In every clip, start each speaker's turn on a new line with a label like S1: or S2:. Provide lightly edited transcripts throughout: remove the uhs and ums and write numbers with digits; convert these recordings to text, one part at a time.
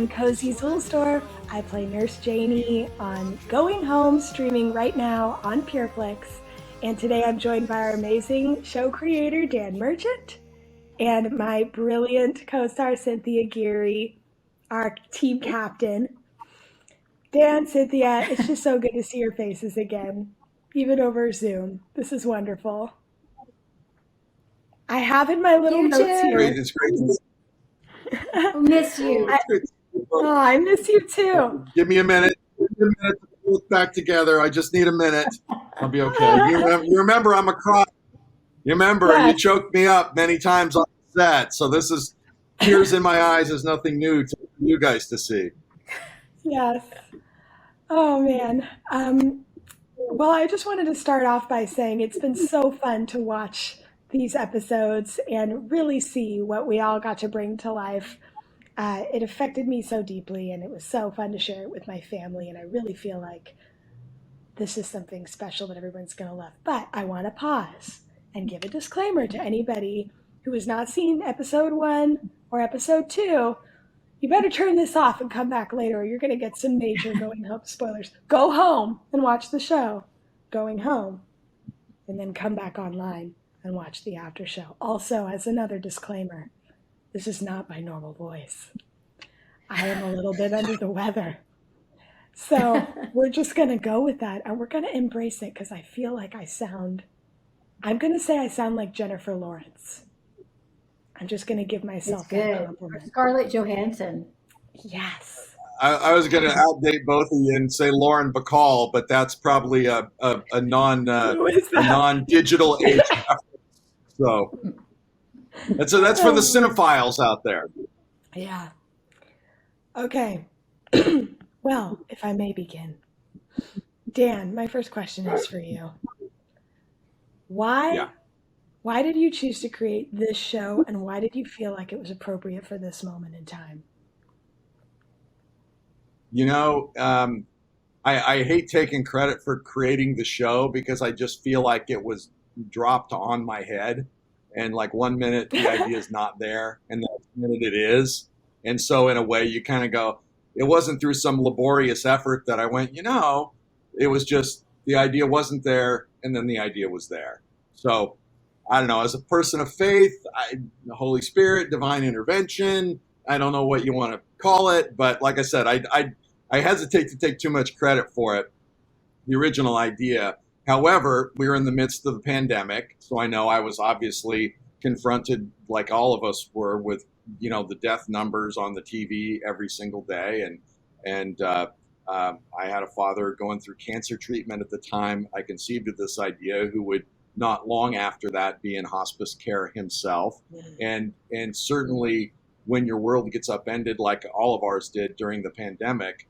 S1: I'm Cozy Zulsdorf. I play Nurse Janie on Going Home, streaming right now on Pure Flix. And today I'm joined by our amazing show creator, Dan Merchant, and my brilliant co-star, Cynthia Geary, our team captain. Dan, Cynthia, it's just so good to see your faces again, even over Zoom. This is wonderful. I have in my little notes here.
S2: It's great.
S3: I miss you.
S1: I miss you too.
S2: Give me a minute. Give me a minute to pull it back together. I just need a minute. I'll be okay. You remember I'm a cry. You remember You choked me up many times on set. So this is tears in my eyes is nothing new to you guys to see.
S1: Yes. Oh man. Well, I just wanted to start off by saying it's been so fun to watch these episodes and really see what we all got to bring to life. It affected me so deeply, and it was so fun to share it with my family, and I really feel like this is something special that everyone's going to love. But I want to pause and give a disclaimer to anybody who has not seen episode 1 or episode 2. You better turn this off and come back later, or you're going to get some major Going Home spoilers. Go home and watch the show, Going Home, and then come back online and watch the after show. Also, as another disclaimer, this is not my normal voice. I am a little bit under the weather. So we're just going to go with that, and we're going to embrace it because I feel like I'm going to say I sound like Jennifer Lawrence. I'm just going to give myself that compliment.
S3: Scarlett Johansson.
S1: Yes.
S2: I was going to outdate both of you and say Lauren Bacall, but that's probably a non-digital age. So that's for the cinephiles out there.
S1: Yeah. Okay. Well, if I may begin. Dan, my first question is for you. Why did you choose to create this show, and why did you feel like it was appropriate for this moment in time?
S2: I hate taking credit for creating the show because I just feel like it was dropped on my head. And like 1 minute the idea is not there, and the next minute it is. And so in a way you kind of go, it wasn't through some laborious effort that I went, it was just the idea wasn't there, and then the idea was there. So I don't know, as a person of faith, the Holy Spirit, divine intervention, I don't know what you want to call it, but like I said, I hesitate to take too much credit for it, the original idea. However, we were in the midst of the pandemic, so I know I was obviously confronted, like all of us were, with the death numbers on the TV every single day, and I had a father going through cancer treatment at the time I conceived of this idea, who would not long after that be in hospice care himself, and certainly when your world gets upended like all of ours did during the pandemic.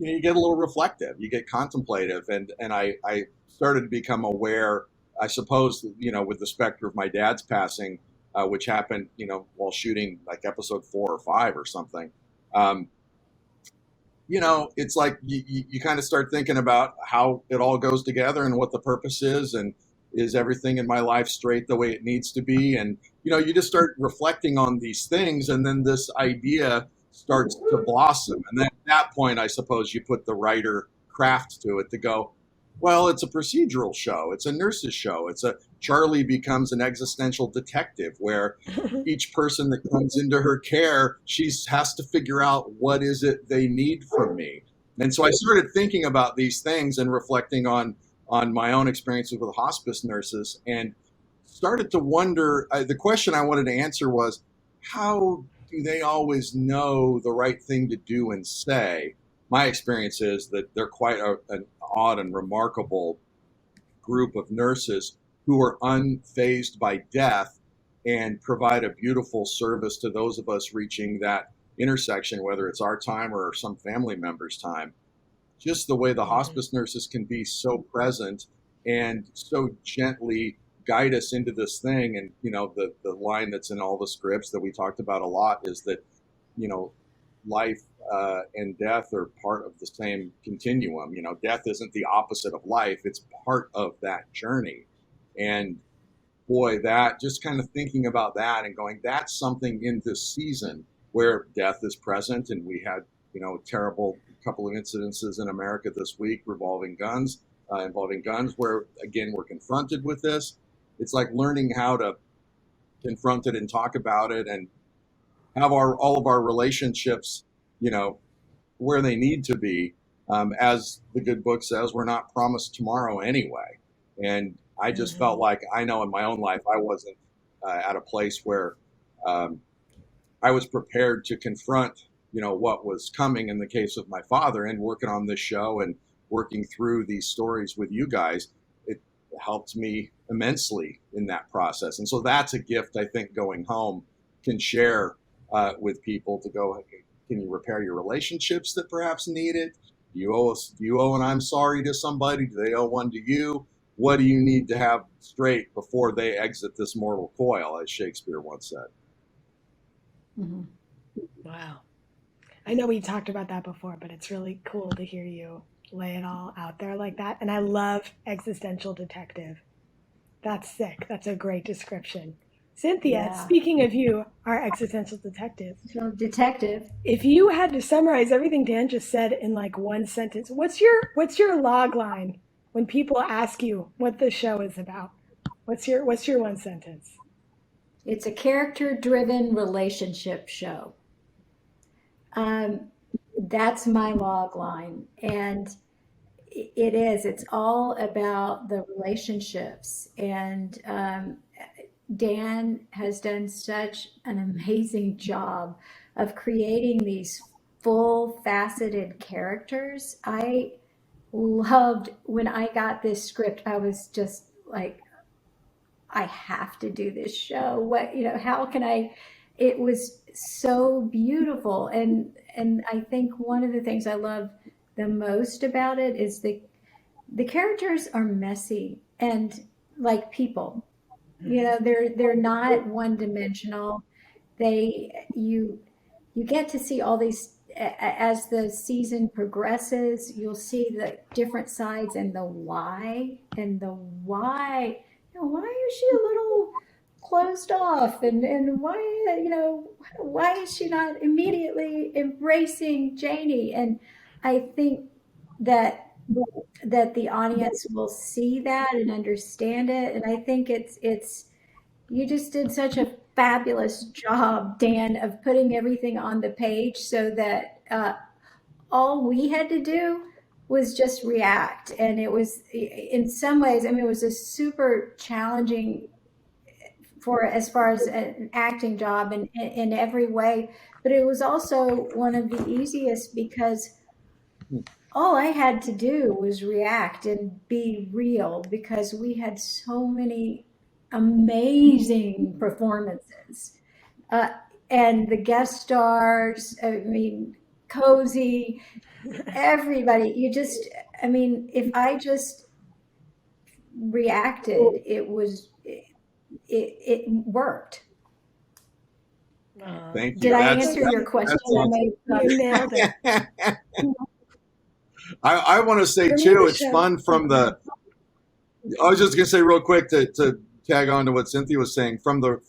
S2: You get a little reflective, you get contemplative, and I started to become aware, I suppose, with the specter of my dad's passing, which happened, while shooting like episode 4 or 5 or something. It's like you kind of start thinking about how it all goes together and what the purpose is, and is everything in my life straight the way it needs to be? And, you just start reflecting on these things, and then this idea starts to blossom. And then at that point, I suppose you put the writer craft to it to go, well, it's a procedural show. It's a nurse's show. Charlie becomes an existential detective where each person that comes into her care, she has to figure out what is it they need from me. And so I started thinking about these things and reflecting on my own experiences with hospice nurses, and started to wonder, the question I wanted to answer was, how do they always know the right thing to do and say? My experience is that they're quite an odd and remarkable group of nurses who are unfazed by death and provide a beautiful service to those of us reaching that intersection, whether it's our time or some family member's time. Just the way the hospice nurses can be so present and so gently guide us into this thing. And, the line that's in all the scripts that we talked about a lot is that, life and death are part of the same continuum. Death isn't the opposite of life. It's part of that journey. And boy, that just kind of thinking about that and going, that's something in this season where death is present. And we had, a terrible couple of incidences in America this week involving guns, where, again, we're confronted with this. It's like learning how to confront it and talk about it and have all of our relationships, where they need to be. As the good book says, we're not promised tomorrow anyway. And I just felt like, I know in my own life, I wasn't at a place where I was prepared to confront, what was coming in the case of my father. And working on this show and working through these stories with you guys, it helped me immensely in that process. And so that's a gift I think going home can share with people, to go, can you repair your relationships that perhaps need it? Do you owe an I'm sorry to somebody? Do they owe one to you? What do you need to have straight before they exit this mortal coil, as Shakespeare once said?
S3: Mhm.
S1: Wow. I know we talked about that before, but it's really cool to hear you lay it all out there like that. And I love existential detective. That's sick. That's a great description. Cynthia,
S3: Yeah.
S1: speaking of you, our existential detective,
S3: So, detective.
S1: if you had to summarize everything Dan just said in like one sentence, what's your log line when people ask you what the show is about? What's your one sentence?
S3: It's a character-driven relationship show. Um, that's my log line, and it is. It's all about the relationships, and Dan has done such an amazing job of creating these full faceted characters. I loved when I got this script, I was just like, I have to do this show. How can I? It was so beautiful. And I think one of the things I love the most about it is the characters are messy and like people. They're not one dimensional. You get to see all these as the season progresses. You'll see the different sides and the why why is she a little closed off, and why is she not immediately embracing Janie? And I think that the audience will see that and understand it. And I think it's you just did such a fabulous job, Dan, of putting everything on the page so that all we had to do was just react. And it was, in some ways, I mean, it was a super challenging for as far as an acting job in every way, but it was also one of the easiest because all I had to do was react and be real because we had so many amazing performances. Uh, and the guest stars, I mean, Cozy, everybody, I mean, if I just reacted, it worked.
S2: Thank you.
S3: Did I
S2: That's
S3: answer your question? I may have
S1: You nailed it.
S2: I want to say
S1: For me,
S2: too,
S1: the
S2: it's
S1: show.
S2: fun from the. I was just gonna say real quick to tag on to what Cynthia was saying from the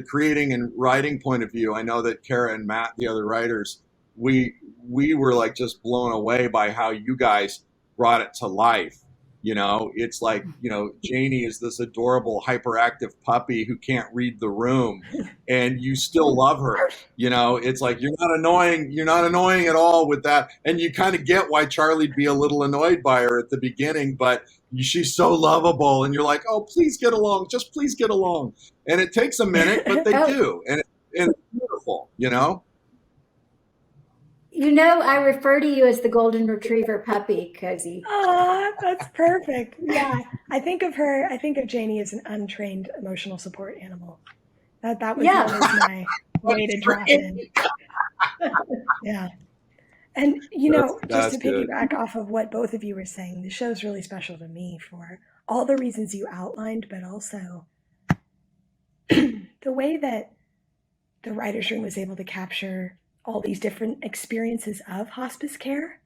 S2: creating and writing point of view. I know that Kara and Matt, the other writers, we were like just blown away by how you guys brought it to life. It's like, Janie is this adorable hyperactive puppy who can't read the room, and you still love her. It's like you're not annoying at all with that, and you kind of get why Charlie'd be a little annoyed by her at the beginning, but she's so lovable, and you're like, oh, please get along, just please get along. And it takes a minute, but they
S3: Oh,
S2: do, and it's beautiful.
S3: I refer to you as the golden retriever puppy, Cozy.
S1: Ah, that's perfect. Yeah, I think of Janie as an untrained emotional support animal. That was
S3: Yeah.
S1: always my way to drop in. Yeah. And, just
S2: That's
S1: to
S2: good.
S1: piggyback off of what both of you were saying, the show's really special to me for all the reasons you outlined, but also the way that the writer's room was able to capture all these different experiences of hospice care.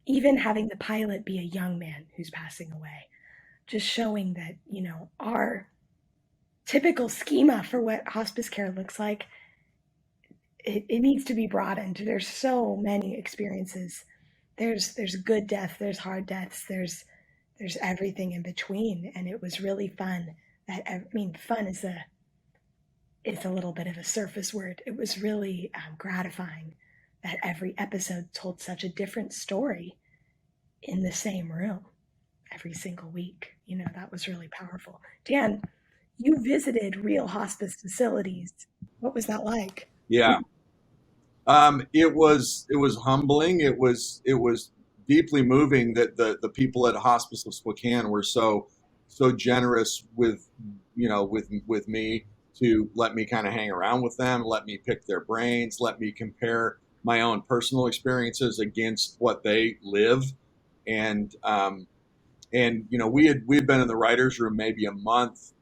S1: Even having the pilot be a young man who's passing away, just showing that, our typical schema for what hospice care looks like it needs to be broadened. There's so many experiences. There's good death, there's hard deaths, there's everything in between, and it was really fun. I mean, fun is a little bit of a surface word. It was really gratifying that every episode told such a different story in the same room every single week. That was really powerful. Dan, you visited real hospice facilities. What was that like?
S2: Yeah. It was humbling. It was deeply moving that the people at Hospice of Spokane were so generous with with me to let me kind of hang around with them, let me pick their brains, let me compare my own personal experiences against what they live, and we had been in the writers' room maybe a month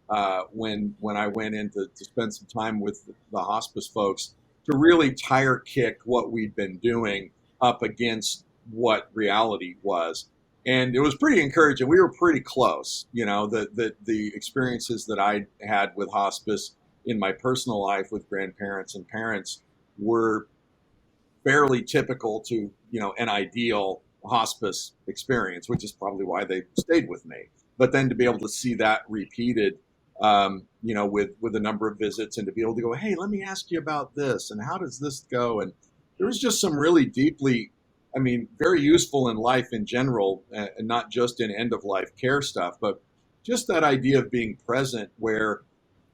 S2: when I went in to spend some time with the hospice folks to really tire kick what we'd been doing up against what reality was. And it was pretty encouraging. We were pretty close. The experiences that I had with hospice in my personal life with grandparents and parents were fairly typical to an ideal hospice experience, which is probably why they stayed with me. But then to be able to see that repeated, with a number of visits, and to be able to go, hey, let me ask you about this, and how does this go? And there was just some really deeply, I mean, very useful in life in general, and not just in end of life care stuff, but just that idea of being present. Where,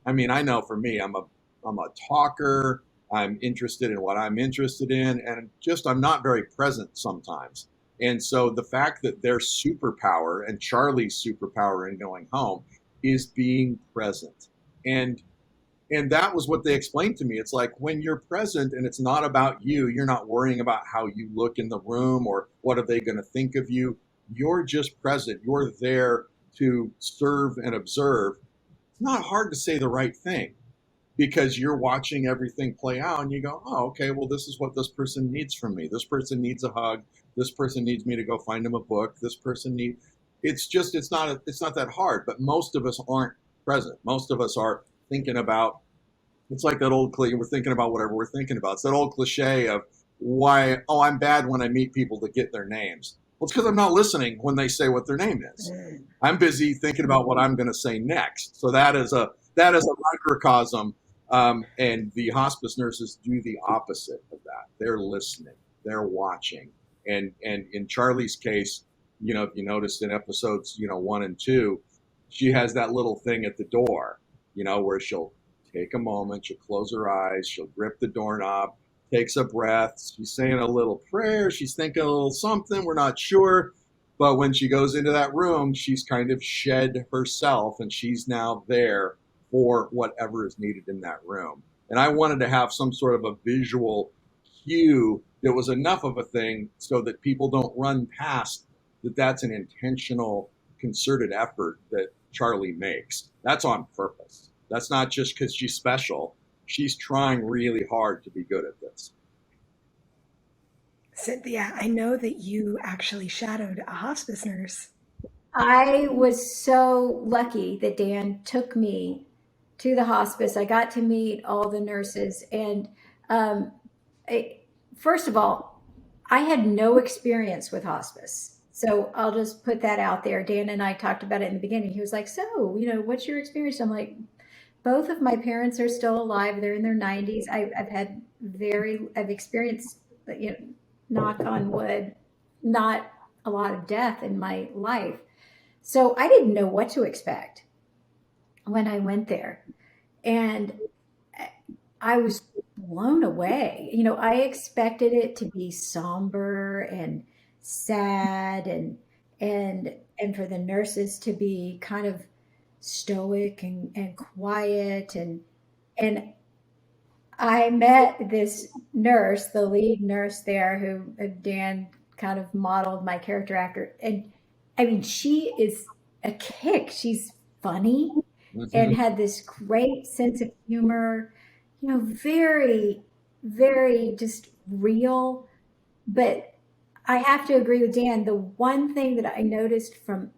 S2: I mean, I know for me, I'm a talker. I'm interested in what I'm interested in, and just I'm not very present sometimes. And so the fact that their superpower and Charlie's superpower in going home is being present. And and that was what they explained to me. It's like when you're present and it's not about you, you're not worrying about how you look in the room or what are they going to think of you. You're just present. You're there to serve and observe. It's not hard to say the right thing because you're watching everything play out and you go, oh, okay, well, this is what this person needs from me. This person needs a hug. This person needs me to go find them a book. This person needs, it's not that hard, but most of us aren't present. Most of us are thinking about, it's like that old cliche, we're thinking about whatever we're thinking about. It's that old cliche of why, oh, I'm bad when I meet people that get their names. Well, it's because I'm not listening when they say what their name is. I'm busy thinking about what I'm going to say next. So that is a microcosm, and the hospice nurses do the opposite of that. They're listening, they're watching, and in Charlie's case, if you noticed in episodes 1 and 2, she has that little thing at the door, where she'll take a moment, she'll close her eyes, she'll grip the doorknob, takes a breath, she's saying a little prayer, she's thinking a little something, we're not sure. But when she goes into that room, she's kind of shed herself and she's now there for whatever is needed in that room. And I wanted to have some sort of a visual cue that was enough of a thing so that people don't run past that that's an intentional, concerted effort that Charlie makes. That's on purpose. That's not just because she's special. She's trying really hard to be good at this.
S1: Cynthia, I know that you actually shadowed a hospice nurse.
S3: I was so lucky that Dan took me to the hospice. I got to meet all the nurses. And um, I, first of all, I had no experience with hospice. So I'll just put that out there. Dan and I talked about it in the beginning. He was like, so, what's your experience? I'm like, both of my parents are still alive. They're in their 90s. I've experienced, you know, knock on wood, not a lot of death in my life. So I didn't know what to expect when I went there. And I was blown away. I expected it to be somber and sad and for the nurses to be kind of stoic and quiet and I met this nurse, the lead nurse there, who Dan kind of modeled my character after. And I mean, she is a kick. She's funny and
S2: Mm-hmm.
S3: had this great sense of humor, very, very just real. But I have to agree with Dan. The one thing that I noticed from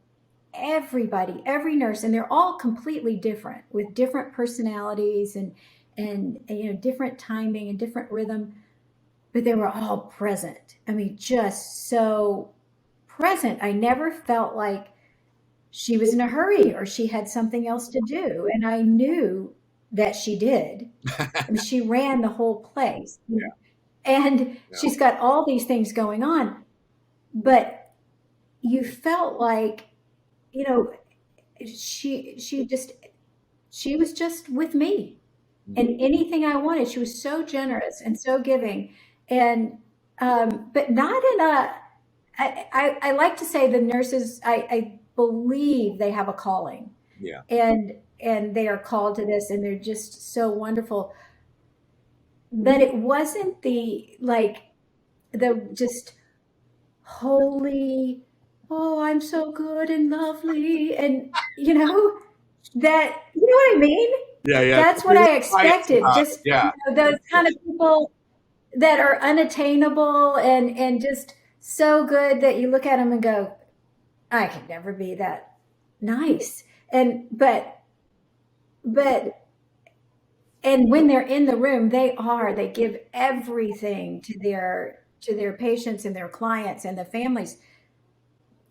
S3: everybody, every nurse, and they're all completely different with different personalities and different timing and different rhythm, but they were all present. I mean, just so present. I never felt like she was in a hurry or she had something else to do. And I knew that she did. I mean, she ran the whole place.
S2: Yeah.
S3: And
S2: Yeah.
S3: she's got all these things going on. But you felt like, you know, she was just with me. And anything I wanted, she was so generous and so giving. And but not in a I like to say the nurses, I believe they have a calling,
S2: Yeah.
S3: and they are called to this, and they're just so wonderful. But it wasn't the just holy, oh, I'm so good and lovely, and you know what I mean?
S2: Yeah. Yeah.
S3: That's what
S2: You're
S3: I
S2: quiet
S3: expected.
S2: about it.
S3: Just
S2: Yeah.
S3: those kind of people that are unattainable and just so good that you look at them and go, I could never be that nice. And but and when they're in the room, they give everything to their patients and their clients and the families.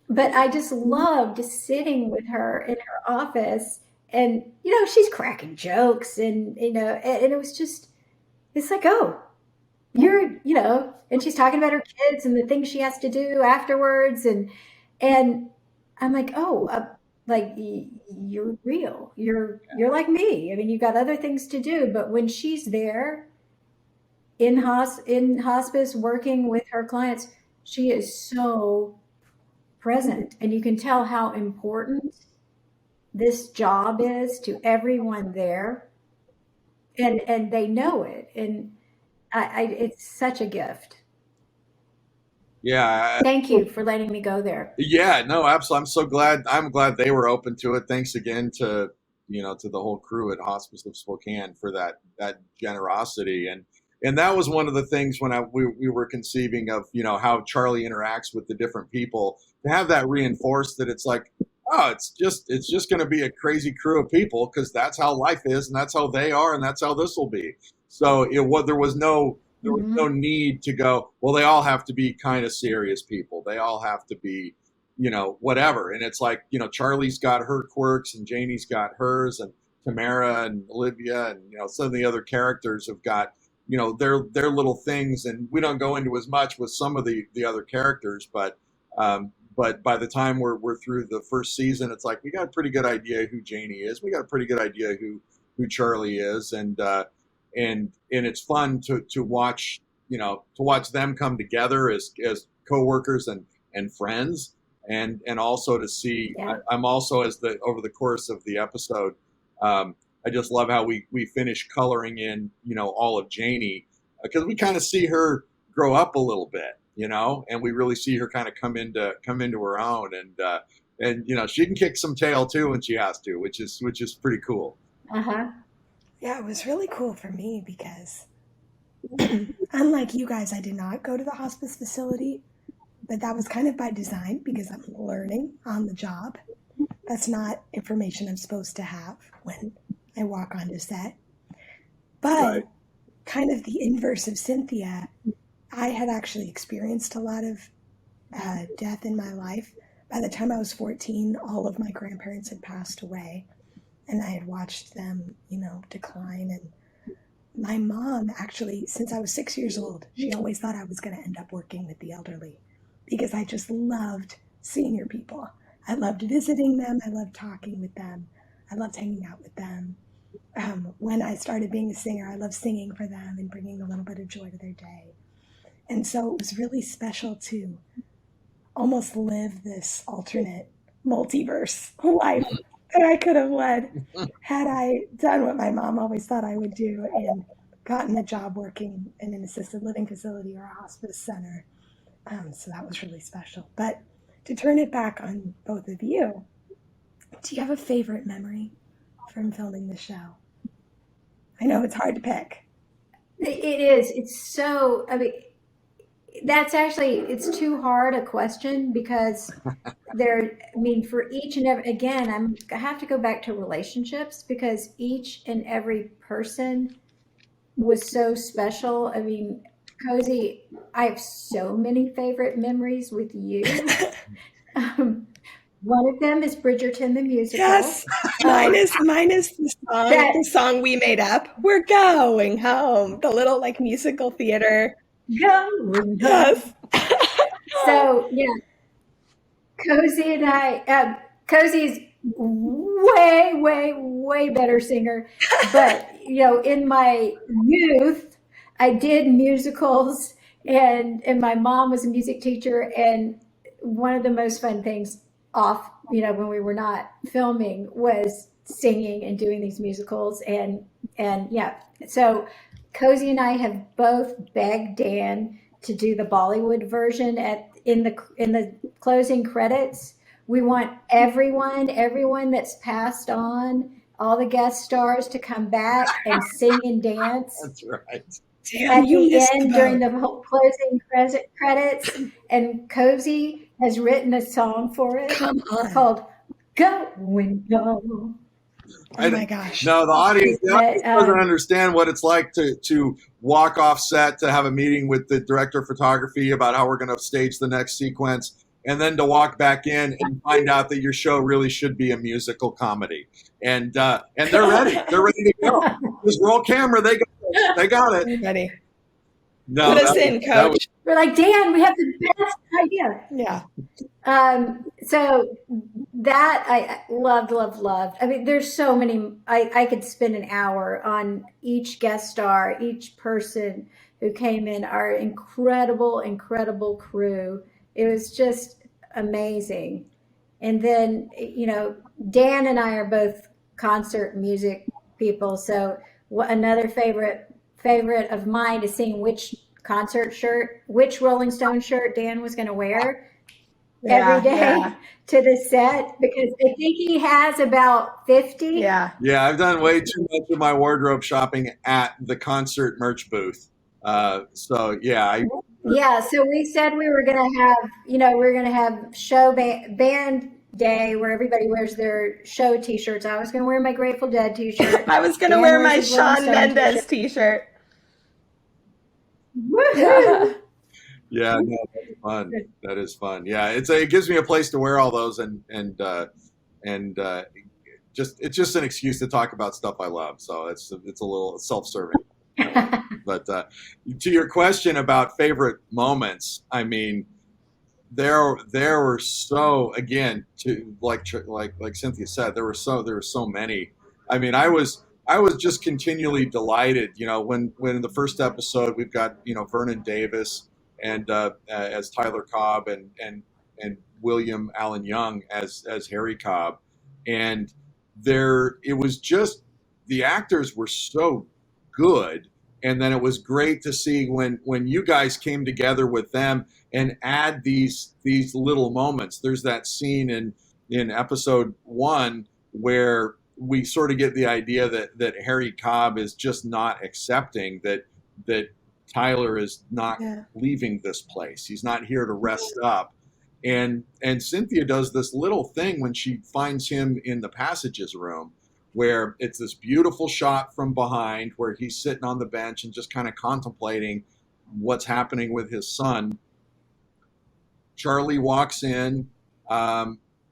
S3: But I just loved sitting with her in her office, and she's cracking jokes, and it was just, it's like, oh, and she's talking about her kids and the things she has to do afterwards, and I'm like, oh, like you're real, you're like me. I mean, you've got other things to do, but when she's there in hospice working with her clients, she is so present, and you can tell how important this job is to everyone there, and they know it, and it's such a gift.
S2: Yeah.
S3: Thank you for letting me go there.
S2: Yeah, no, absolutely. I'm so glad. I'm glad they were open to it. Thanks again to to the whole crew at Hospice of Spokane for that generosity. And that was one of the things when we were conceiving of how Charlie interacts with the different people, to have that reinforced, that it's like, oh, it's just going to be a crazy crew of people, because that's how life is, and that's how they are, and that's how this will be. So there was no
S3: Hmm.
S2: need to go, well, they all have to be kind of serious people. They all have to be, whatever. And it's like, Charlie's got her quirks, and Janie's got hers, and Tamara and Olivia and, some of the other characters have got, their little things. And we don't go into as much with some of the other characters, but by the time we're through the first season, it's like, we got a pretty good idea who Janie is. We got a pretty good idea who Charlie is. And it's fun to watch, to watch them come together as coworkers and friends, and also to see.
S3: Yeah.
S2: I'm also, as the over the course of the episode, I just love how we finish coloring in, all of Janie, because we kind of see her grow up a little bit, and we really see her kind of come into her own, and she can kick some tail too when she has to, which is pretty cool.
S3: Uh-huh.
S1: Yeah, it was really cool for me because, unlike you guys, I did not go to the hospice facility, but that was kind of by design because I'm learning on the job. That's not information I'm supposed to have when I walk onto set.
S2: Right.
S1: But kind of the inverse of Cynthia, I had actually experienced a lot of death in my life. By the time I was 14, all of my grandparents had passed away, and I had watched them, decline. And my mom, actually, since I was 6 years old, she always thought I was going to end up working with the elderly because I just loved senior people. I loved visiting them. I loved talking with them. I loved hanging out with them. When I started being a singer, I loved singing for them and bringing a little bit of joy to their day. And so it was really special to almost live this alternate multiverse life that I could have led had I done what my mom always thought I would do and gotten a job working in an assisted living facility or a hospice center. So that was really special. But to turn it back on both of you, do you have a favorite memory from filming the show? I know it's hard to pick.
S3: It is. It's so, I mean, that's actually, it's too hard a question because I mean, for each and every, again, I have to go back to relationships because each and every person was so special. I mean, Cozy, I have so many favorite memories with you. Um, one of them is Bridgerton the musical.
S1: Yes, mine
S3: Um,
S1: is
S3: that
S1: the song we made up. We're going home. The little like musical theater.
S3: going
S1: Yes.
S3: home. So yeah, Cozy and Cozy's way, way, way better singer. But, in my youth, I did musicals, and my mom was a music teacher. And one of the most fun things off, when we were not filming was singing and doing these musicals. And yeah, so Cozy and I have both begged Dan to do the Bollywood version in the closing credits. We want everyone that's passed on, all the guest stars to come back and sing and dance
S2: That's right.
S1: Dan,
S3: at
S1: you
S3: the
S1: missed the
S3: end during
S1: boat.
S3: the whole closing credits. And Cozy has written a song for it
S1: Come on.
S3: called "Going Go."
S1: Oh my gosh.
S2: No, the
S3: That
S2: audience doesn't understand what it's like to walk off set to have a meeting with the director of photography about how we're going to stage the next sequence, and then to walk back in and find out that your show really should be a musical comedy. And they're ready. They're ready to go. Just roll camera. They got it.
S1: We're ready.
S2: No,
S1: Put us in,
S2: that was
S1: coach.
S3: we're like, Dan, we have the best idea.
S1: Yeah.
S3: So that I loved, loved, loved. I mean, there's so many. I could spend an hour on each guest star, each person who came in, our incredible, incredible crew. It was just amazing. And then, Dan and I are both concert music people. So another favorite of mine is seeing which Rolling Stone shirt Dan was going to wear every
S1: Yeah.
S3: day
S1: Yeah.
S3: to the set, because I think he has about 50.
S1: Yeah.
S2: Yeah, I've done way too much of my wardrobe shopping at the concert merch booth. So yeah,
S3: Yeah, so we said we were going to have, show band day where everybody wears their show t-shirts. I was going to wear my Grateful Dead t-shirt.
S1: I was gonna
S3: Dan
S1: wear
S3: wears
S1: my
S3: his Rolling
S1: Shawn
S3: Stone
S1: Mendes
S3: t-shirt.
S1: t-shirt.
S3: Woohoo!
S2: yeah, no, that's fun. That is fun. Yeah, it gives me a place to wear all those and it's just an excuse to talk about stuff I love. So it's a little self-serving. But to your question about favorite moments, I mean, there were so again to like Cynthia said, there were so many. I mean, I was just continually delighted. When in the first episode we've got Vernon Davis and as Tyler Cobb and William Allen Young as Harry Cobb, and there it was just the actors were so good, and then it was great to see when you guys came together with them and add these little moments. There's that scene in episode 1 where we sort of get the idea that Harry Cobb is just not accepting that Tyler is not
S1: Yeah.
S2: leaving this place. He's not here to rest up. And Cynthia does this little thing when she finds him in the passages room, where it's this beautiful shot from behind where he's sitting on the bench and just kind of contemplating what's happening with his son. Charlie walks in.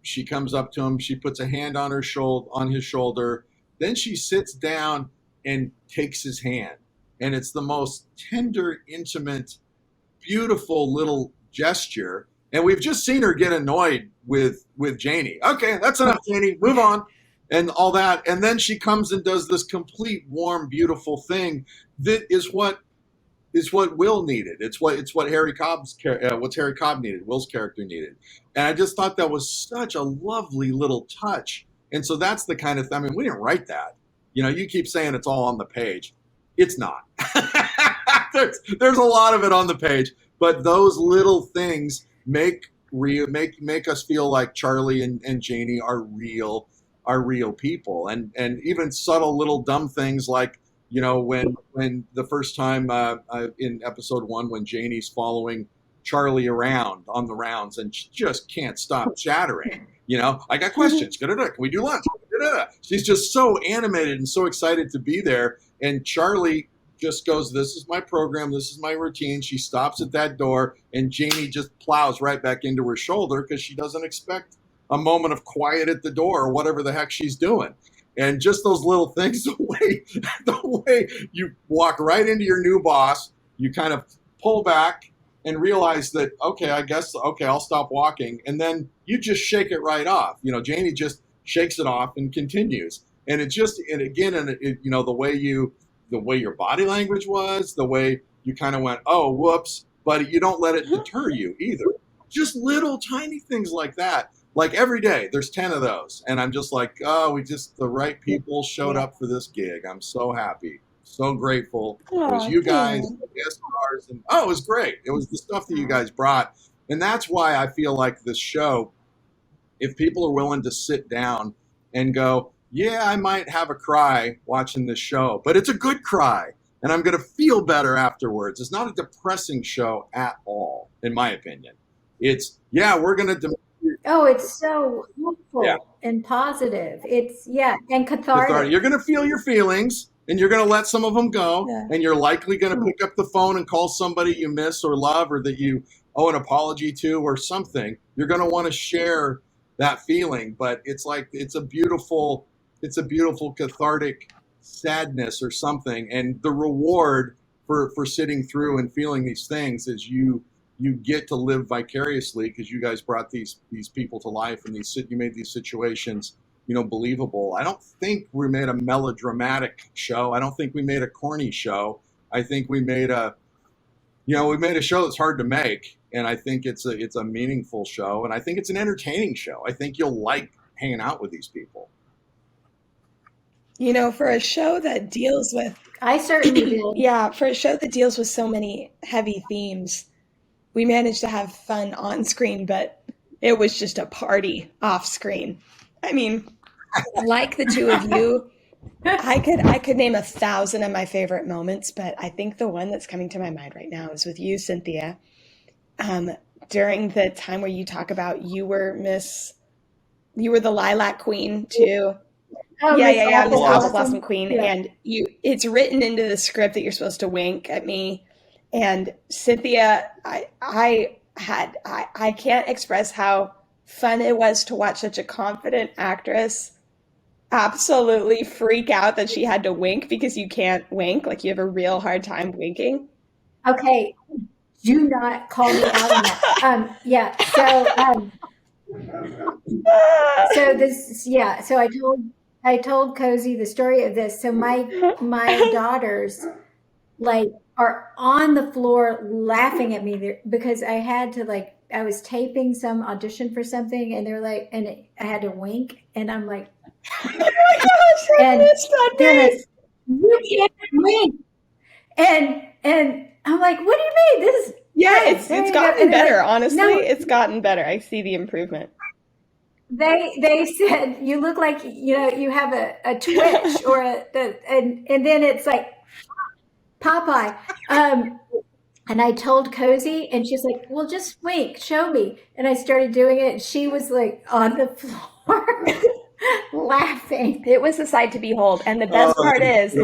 S2: She comes up to him. She puts a hand on his shoulder. Then she sits down and takes his hand, and it's the most tender, intimate, beautiful little gesture. And we've just seen her get annoyed with Janie. Okay, that's enough, Janie. Move on, and all that. And then she comes and does this complete, warm, beautiful thing that is what Will needed. It's what what's Harry Cobb needed. Will's character needed, and I just thought that was such a lovely little touch. And so that's the kind of thing. I mean, we didn't write that. You keep saying it's all on the page. It's not. there's a lot of it on the page, but those little things make us feel like Charlie and Janie are real people, and even subtle little dumb things like when the first time in episode 1 when Janie's following Charlie around on the rounds and she just can't stop chattering. I got questions. Can we do lunch? She's just so animated and so excited to be there. And Charlie just goes, this is my program, this is my routine. She stops at that door, and Janie just plows right back into her shoulder because she doesn't expect a moment of quiet at the door or whatever the heck she's doing. And just those little things, the way you walk right into your new boss, you kind of pull back and realize that, okay, I guess, okay, I'll stop walking. And then you just shake it right off. Janie just shakes it off and continues. And it just, and again, and it, the way your body language was, the way you kind of went, oh, whoops, but you don't let it deter you either. Just little tiny things like that. Like every day, there's 10 of those. And I'm just like, oh, the right people showed up for this gig. I'm so happy, so grateful. It was you guys, the guest stars, and it was great. It was the stuff that you guys brought. And that's why I feel like this show, if people are willing to sit down and go, yeah, I might have a cry watching this show, but it's a good cry. And I'm going to feel better afterwards. It's not a depressing show at all, in my opinion. It's, yeah, we're going to...
S3: Oh, it's so hopeful and positive. It's, and cathartic.
S2: You're going to feel your feelings, and you're going to let some of them go, and you're likely going to pick up the phone and call somebody you miss or love or that you owe an apology to or something. You're going to want to share that feeling, but it's like it's a beautiful cathartic sadness or something. And the reward for sitting through and feeling these things is you get to live vicariously because you guys brought these people to life and you made these situations believable. I don't think we made a melodramatic show. I don't think we made a corny show. I think we made a show that's hard to make, and I think it's a meaningful show, and I think it's an entertaining show. I think you'll like hanging out with these people.
S1: For a show that deals with...
S3: I certainly did.
S1: Yeah, for a show that deals with so many heavy themes, we managed to have fun on screen, but it was just a party off screen. I mean, like the two of you, I could name 1,000 of my favorite moments, but I think the one that's coming to my mind right now is with you, Cynthia. During the time where you talk about you were the Lilac Queen too.
S3: Oh,
S1: Miss
S3: Apple
S1: Apple
S3: Blossom.
S1: Blossom Queen, and it's written into the script that you're supposed to wink at me. And Cynthia, I can't express how fun it was to watch such a confident actress absolutely freak out that she had to wink because you can't wink. Like, you have a real hard time winking.
S3: Okay, do not call me out on that. So I told Cozy the story of this. So my daughters are on the floor laughing at me because I had to I was taping some audition for something, and they're like, and I had to wink, and I'm like,
S1: oh my gosh,
S3: and they're like,
S1: you
S3: can't wink, and I'm like, what do you mean? This is
S1: it's gotten better. Honestly, it's gotten better. I see the improvement.
S3: They said you look like you have a twitch or and then it's like Popeye. And I told Cozy, and she's like, well, just wink, show me. And I started doing it, and she was like on the floor laughing.
S1: It was a sight to behold. And the best part is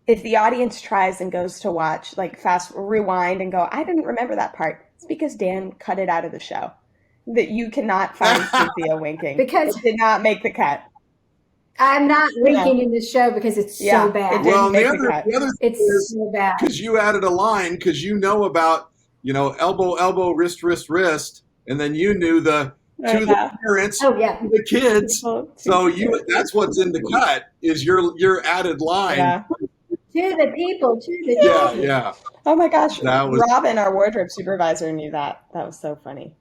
S1: if the audience tries and goes to watch, rewind and go, I didn't remember that part. It's because Dan cut it out of the show. That you cannot find Cynthia winking.
S3: Because
S1: it did not make the cut.
S3: I'm not winking in this show because it's so bad.
S2: Well, the other thing
S3: is so bad.
S2: Because you added a line, because about, elbow, wrist, and then you knew the parents, the kids. So that's what's in the cut is your added line.
S1: Yeah.
S3: To the people,
S2: Yeah.
S1: Oh my gosh. Robin, our wardrobe supervisor, knew that. That was so funny.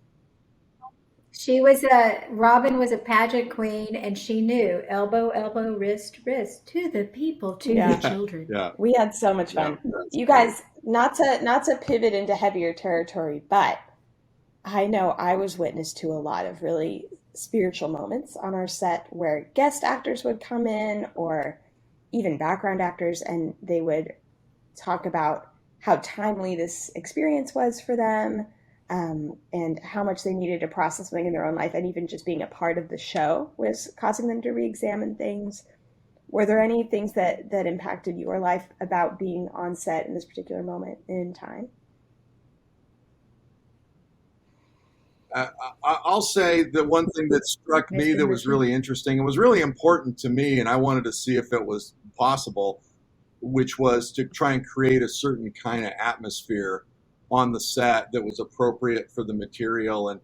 S3: Robin was a pageant queen, and she knew elbow, wrist, to the people, to the children.
S2: Yeah.
S1: We had so much fun. You guys, not to pivot into heavier territory, but I know I was witness to a lot of really spiritual moments on our set where guest actors would come in, or even background actors, and they would talk about how timely this experience was for them. And how much they needed to process something in their own life, and even just being a part of the show was causing them to re-examine things.
S4: Were there any things that impacted your life about being on set in this particular moment in time?
S2: I'll say that one thing that struck me
S3: Mr.
S2: that was
S3: Richie.
S2: really interesting, it was really important to me, and I wanted to see if it was possible, which was to try and create a certain kind of atmosphere on the set that was appropriate for the material. And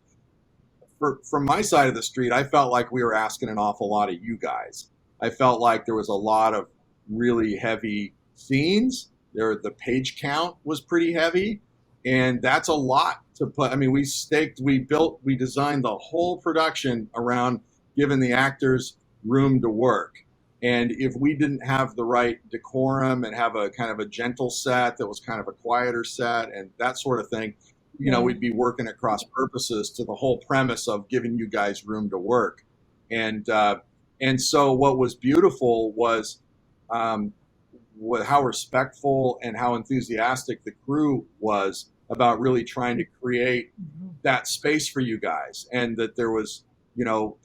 S2: from my side of the street, I felt like we were asking an awful lot of you guys. I felt like there was a lot of really heavy scenes. The page count was pretty heavy, and that's a lot to put. I mean, we designed the whole production around giving the actors room to work. And if we didn't have the right decorum and have a kind of a gentle set that was kind of a quieter set and that sort of thing,
S3: Yeah.
S2: we'd be working at cross purposes to the whole premise of giving you guys room to work. And so what was beautiful was um, how respectful and how enthusiastic the crew was about really trying to create that space for you guys, and that there was,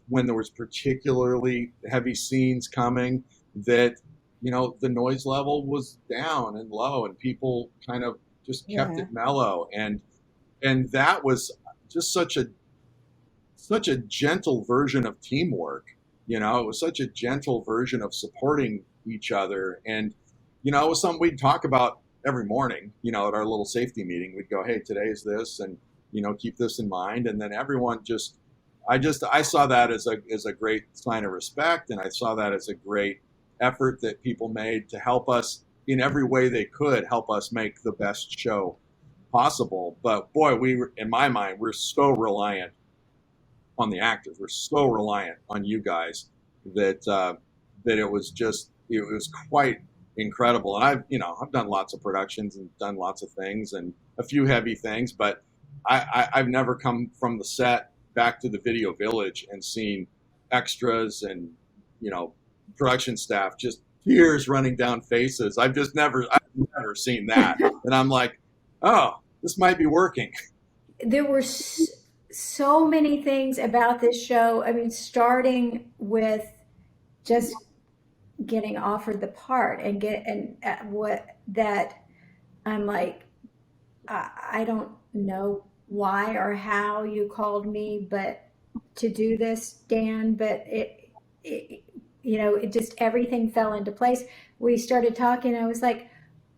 S2: when there was particularly heavy scenes coming, that the noise level was down and low, and people kind of just kept
S4: Yeah.
S2: it mellow, and that was just such a gentle version of teamwork. It was such a gentle version of supporting each other. And it was something we'd talk about every morning, at our little safety meeting. We'd go, hey, today is this, and keep this in mind. And then everyone I saw that as a great sign of respect, and I saw that as a great effort that people made to help us in every way they could help us make the best show possible. But boy, in my mind, we're so reliant on the actors. We're so reliant on you guys that it was quite incredible. And I've done lots of productions and done lots of things and a few heavy things, but I've never come from the set back to the video village and seen extras and production staff just tears running down faces. I've never seen that, and I'm like, oh, this might be working.
S3: There were so many things about this show. I mean, starting with just getting offered the part and what that I'm like, I don't know why or how you called me, but to do this, Dan, but it it just everything fell into place. We started talking. I was like,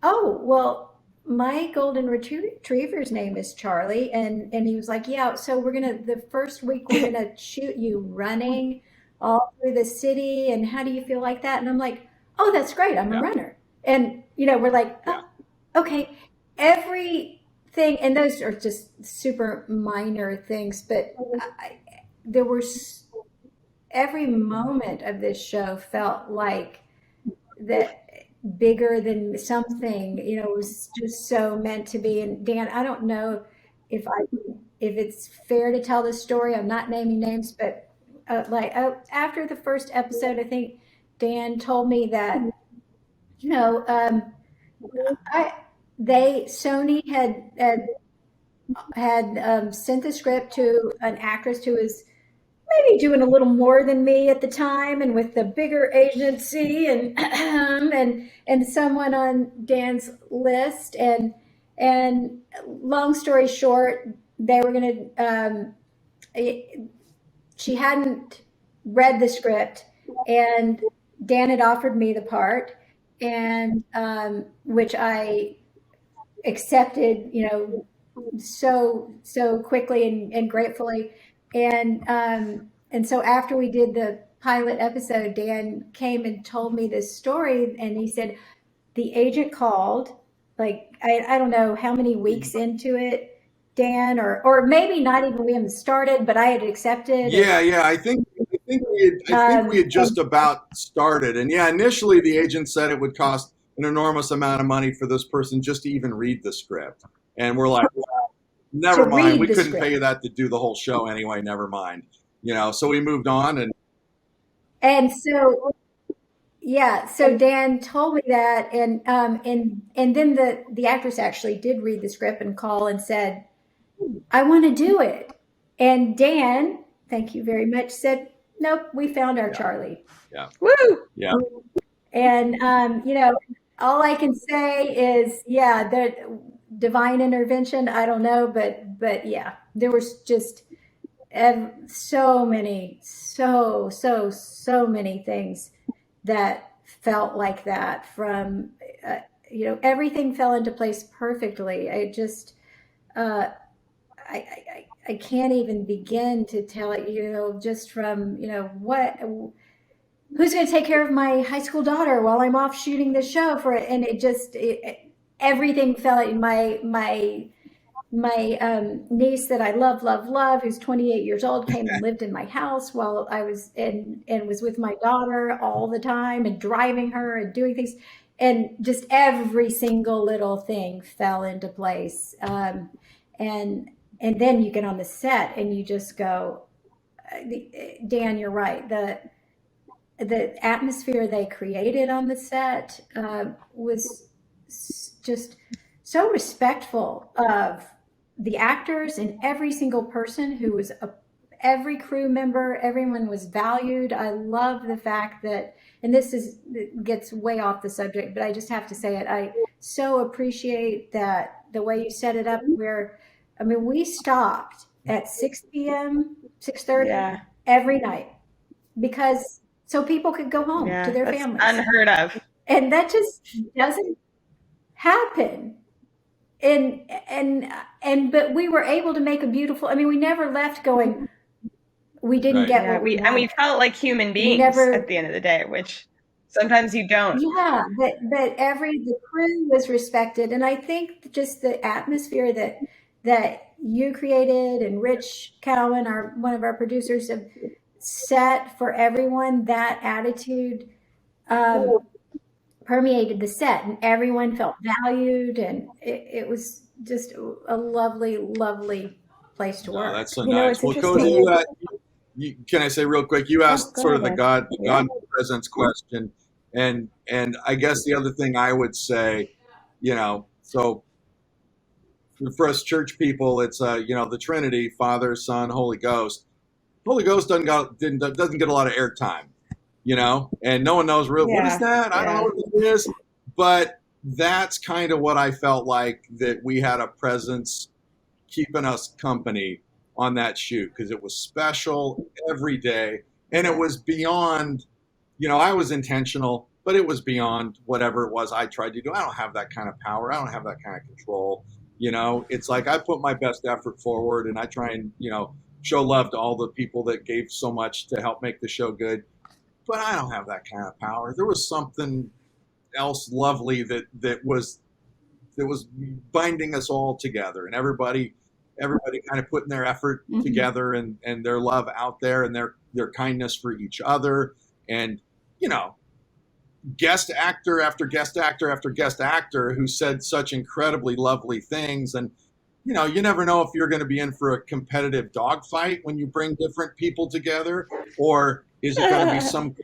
S3: oh, well, my golden retriever's name is Charlie. And he was like, yeah, so the first week, we're going to shoot you running all through the city. And how do you feel like that? And I'm like, oh, that's great. I'm a
S2: Yeah,
S3: runner. And, we're like,
S2: yeah,
S3: oh, okay. Everything, and those are just super minor things, but there were every moment of this show felt like that bigger than something, it was just so meant to be. And Dan, I don't know if it's fair to tell this story. I'm not naming names, but after the first episode, I think Dan told me that, you know, I Sony had sent the script to an actress who was maybe doing a little more than me at the time and with the bigger agency and and someone on Dan's list, and long story short, they were going to she hadn't read the script, and Dan had offered me the part, and which I accepted, so quickly and gratefully. And so after we did the pilot episode, Dan came and told me this story, and he said the agent called, like, I don't know how many weeks into it, Dan, or maybe not even, we haven't started, but I had accepted.
S2: yeah, yeah. I think we had just
S3: And
S2: about started, and yeah, initially the agent said it would cost an enormous amount of money for this person just to even read the script, and we're like, well,
S3: to
S2: never mind.
S3: read
S2: We
S3: the
S2: couldn't pay
S3: script.
S2: you that to do the whole show anyway. Never mind. So we moved on, and
S3: And so, yeah, so Dan told me that, and then the actress actually did read the script and call and said, I want to do it. And Dan, thank you very much, said, nope, we found our
S2: yeah,
S3: Charlie.
S2: yeah,
S4: Woo!
S2: yeah.
S3: And all I can say is, yeah, that divine intervention. I don't know, but yeah, there was just so many, so many things that felt like that. From everything fell into place perfectly. I just uh, I can't even begin to tell it. Just from what who's going to take care of my high school daughter while I'm off shooting the show for it, and everything fell in my niece that I love, who's 28 years old, came and lived in my house while I was and was with my daughter all the time and driving her and doing things. And just every single little thing fell into place. And then you get on the set and you just go, Dan, you're right. The atmosphere they created on the set was just so respectful of the actors and every single person who was every crew member. Everyone was valued. I love the fact that, and it gets way off the subject, but I just have to say it. I so appreciate that the way you set it up, where, I mean, we stopped at 6 p.m., 6:30
S4: Yeah.
S3: every night, because so people could go home to
S4: Yeah.
S3: their
S4: That's
S3: families.
S4: unheard of.
S3: And that just doesn't happen. But we were able to make a beautiful, I mean, we never left going, we didn't
S2: Right.
S3: get
S4: Yeah.
S3: what we
S4: And we
S3: wanted.
S4: felt like human
S3: We
S4: beings
S3: never,
S4: at the end of the day, which sometimes you don't.
S3: yeah, but the crew was respected. And I think just the atmosphere that you created and Rich Cowan, one of our producers, have set for everyone, that attitude permeated the set, and everyone felt valued, and it was just a lovely, lovely place to
S2: No,
S3: work.
S2: that's so
S4: You know,
S2: nice.
S4: it's
S2: Well, Cody,
S4: interesting.
S2: can I say real quick? You
S4: Oh,
S2: asked
S4: go
S2: sort
S4: ahead,
S2: of the
S4: Dan. Yeah.
S2: God presence question, and I guess the other thing I would say, so for us church people, it's the Trinity, Father, Son, Holy Ghost. Holy Ghost doesn't get a lot of airtime, and no one knows real what is
S4: Yeah.
S2: that? I don't know
S4: Yeah.
S2: what it is, but that's kind of what I felt like, that we had a presence keeping us company on that shoot, because it was special every day, and it was beyond, I was intentional, but it was beyond whatever it was I tried to do. I don't have that kind of power. I don't have that kind of control. It's like I put my best effort forward, and I try and, show love to all the people that gave so much to help make the show good. But I don't have that kind of power. There was something else lovely that was binding us all together, and everybody kind of putting their effort together, and their love out there, and their kindness for each other, and you know guest actor after guest actor after guest actor who said such incredibly lovely things. And you never know if you're going to be in for a competitive dogfight when you bring different people together, or is it going to be some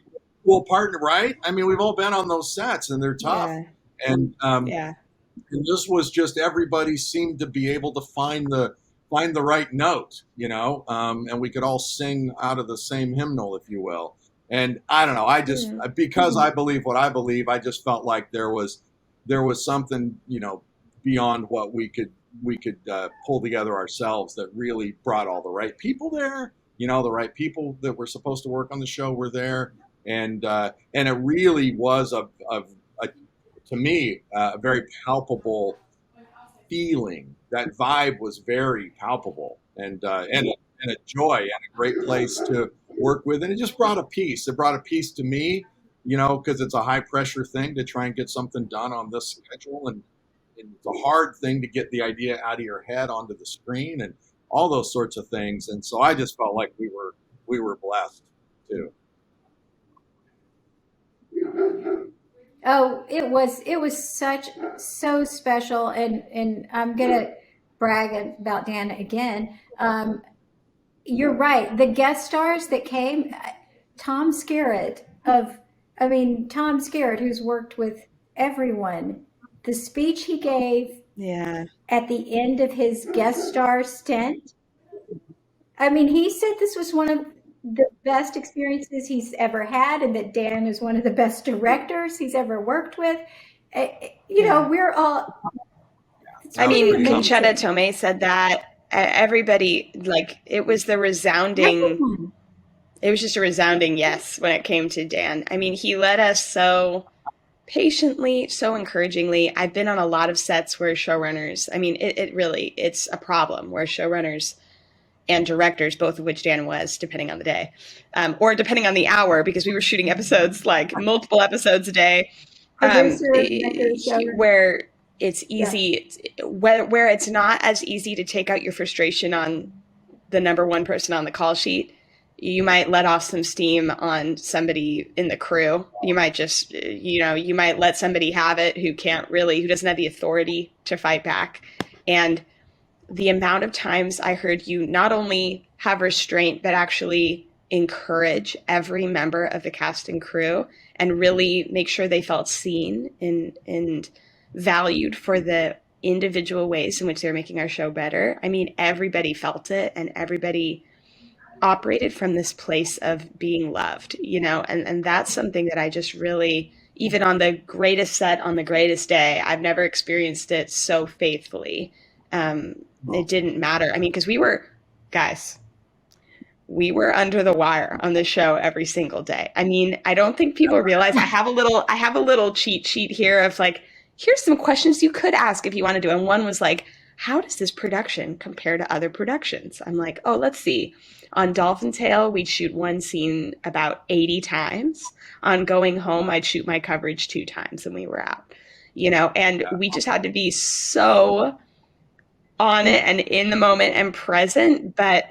S2: cool partner, right? I mean, we've all been on those sets, and they're tough.
S4: Yeah.
S2: And
S4: Yeah.
S2: and this was just, everybody seemed to be able to find the right note, and we could all sing out of the same hymnal, if you will. And I don't know, I just, because I believe what I believe, I just felt like there was something, beyond what we could pull together ourselves, that really brought all the right people there. The right people that were supposed to work on the show were there, and it really was to me, a very palpable feeling. That vibe was very palpable, and a joy, and a great place to work with. And it just brought a peace. It brought a peace to me, because it's a high pressure thing to try and get something done on this schedule, and it's a hard thing to get the idea out of your head onto the screen, and all those sorts of things. And so I just felt like we were blessed too.
S3: Oh, it was so special, and I'm gonna brag about Dan again. You're right. The guest stars that came, Tom Skerritt Tom Skerritt, who's worked with everyone, the speech he gave
S4: Yeah.
S3: at the end of his guest star stint. I mean, he said this was one of the best experiences he's ever had, and that Dan is one of the best directors he's ever worked with. We're all it's
S4: I mean,
S3: pretty
S2: Absolutely.
S4: Conchetta
S3: amazing.
S4: Tomei said that. Everybody, like, it was the resounding,
S3: Everyone.
S4: it was just a resounding yes when it came to Dan. I mean, he led us so patiently, so encouragingly. I've been on a lot of sets where showrunners, I mean, it really, it's a problem where showrunners and directors, both of which Dan was, depending on the day, or depending on the hour, because we were shooting episodes, like multiple episodes a day,
S3: Producer, director, showrunner.
S4: where it's
S3: Yeah.
S4: easy, where it's not as easy to take out your frustration on the number one person on the call sheet. You might let off some steam on somebody in the crew. You might just, you might let somebody have it who who doesn't have the authority to fight back. And the amount of times I heard you not only have restraint, but actually encourage every member of the cast and crew and really make sure they felt seen and valued for the individual ways in which they're making our show better. I mean, everybody felt it and everybody operated from this place of being loved, and that's something that I just really, even on the greatest set on the greatest day, I've never experienced it so faithfully. It didn't matter. I mean, because guys, we were under the wire on the show every single day. I mean, I don't think people realize I have a little cheat sheet here of like, here's some questions you could ask if you want to do. And one was like, how does this production compare to other productions? I'm like, oh, let's see. On Dolphin Tale, we'd shoot one scene about 80 times. On Going Home, I'd shoot my coverage 2 times and we were out. And we just had to be so on it and in the moment and present. But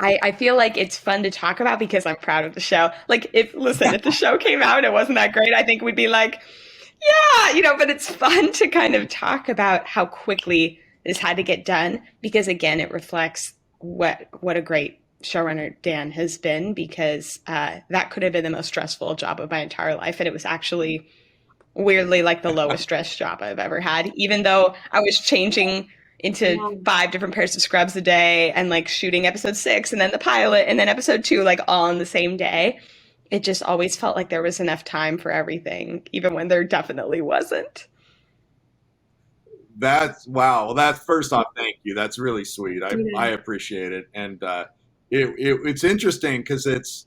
S4: I feel like it's fun to talk about because I'm proud of the show. Like, if the show came out and it wasn't that great, I think we'd be like, yeah, but it's fun to kind of talk about how quickly this had to get done because, again, it reflects what a great showrunner Dan has been, because that could have been the most stressful job of my entire life. And it was actually weirdly like the lowest stress job I've ever had, even though I was changing into 5 different pairs of scrubs a day and like shooting episode 6 and then the pilot and then episode 2, like all on the same day. It just always felt like there was enough time for everything, even when there definitely wasn't.
S2: That's wow. Well, that's first off, thank you. That's really sweet. I appreciate it, and it's interesting because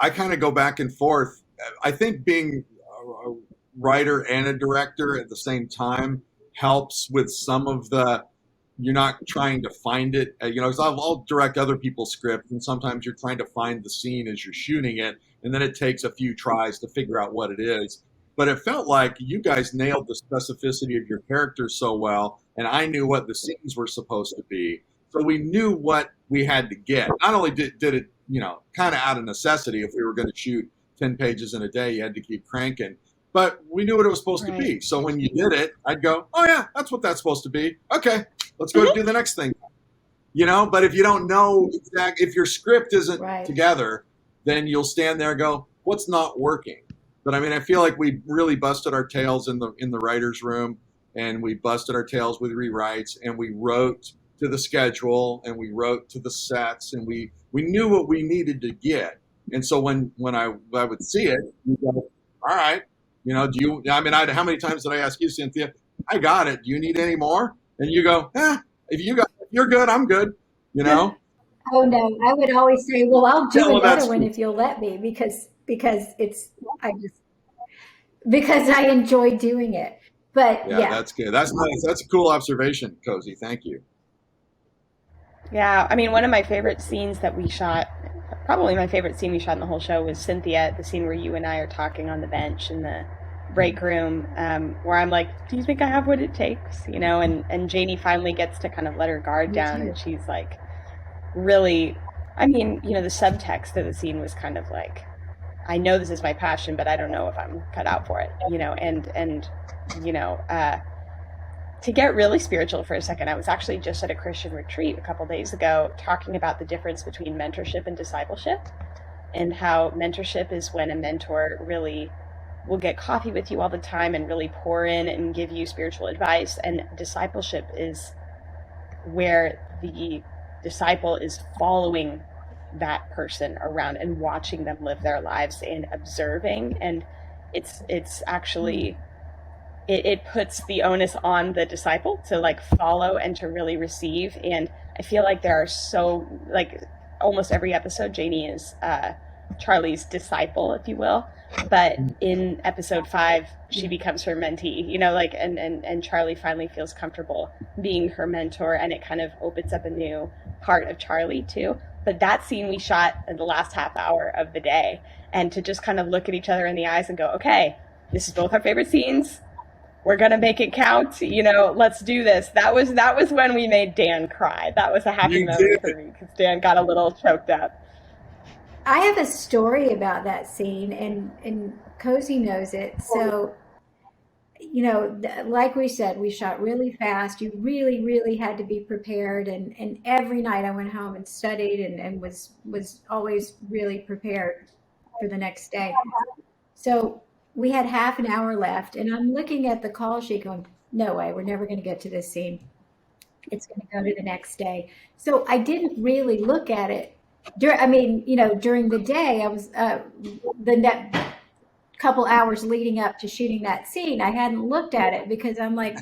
S2: I kind of go back and forth. I think being a writer and a director at the same time helps with some of the. You're not trying to find it, 'cause I'll direct other people's scripts, and sometimes you're trying to find the scene as you're shooting it, and then it takes a few tries to figure out what it is. But it felt like you guys nailed the specificity of your characters so well, and I knew what the scenes were supposed to be. So we knew what we had to get. Not only did it, kind of out of necessity, if we were going to shoot 10 pages in a day, you had to keep cranking. But we knew what it was supposed to be. So when you did it, I'd go, oh, yeah, that's what that's supposed to be. Okay, let's go do the next thing. But if you don't know if your script isn't together, then you'll stand there and go, what's not working? But I mean, I feel like we really busted our tails in the writer's room, and we busted our tails with rewrites, and we wrote to the schedule, and we wrote to the sets, and we knew what we needed to get. And so when I would see it, you go, all right, how many times did I ask you, Cynthia, I got it. Do you need any more? And you go, if you're good, I'm good,
S3: Oh no, I would always say, well, I'll
S2: Yeah,
S3: do
S2: well,
S3: another
S2: that's
S3: one if you'll let me, because I enjoy doing it. But
S2: yeah,
S3: yeah,
S2: that's good. That's nice. That's a cool observation, Cozy. Thank you.
S4: Yeah, I mean, one of my favorite scenes that we shot, probably my favorite scene we shot in the whole show, was Cynthia, the scene where you and I are talking on the bench in the break room, where I'm like, do you think I have what it takes? And Janie finally gets to kind of let her guard down, and she's like, really, I mean, the subtext of the scene was kind of like, I know this is my passion, but I don't know if I'm cut out for it, to get really spiritual for a second, I was actually just at a Christian retreat a couple days ago talking about the difference between mentorship and discipleship, and how mentorship is when a mentor really will get coffee with you all the time and really pour in and give you spiritual advice, and discipleship is where the disciple is following that person around and watching them live their lives and observing. And it's actually, it puts the onus on the disciple to like follow and to really receive. And I feel like there are so, like, almost every episode Janie is Charlie's disciple, if you will, but in episode 5 she becomes her mentee, you know, like, and Charlie finally feels comfortable being her mentor, and it kind of opens up a new part of Charlie too. But that scene we shot in the last half hour of the day, and to just kind of look at each other in the eyes and go, okay, this is both our favorite scenes, we're gonna make it count, you know, let's do this. That was when we made Dan cry. That was a happy moment for me because Dan got a little choked up.
S3: I have a story about that scene, and Cozy knows it. So, you know, like we said, we shot really fast. You really, really had to be prepared. And every night I went home and studied and was always really prepared for the next day. So we had half an hour left, and I'm looking at the call sheet going, no way, we're never going to get to this scene. It's going to go to the next day. So I didn't really look at it. I mean, you know, during the day, I was the couple hours leading up to shooting that scene, I hadn't looked at it because I'm like,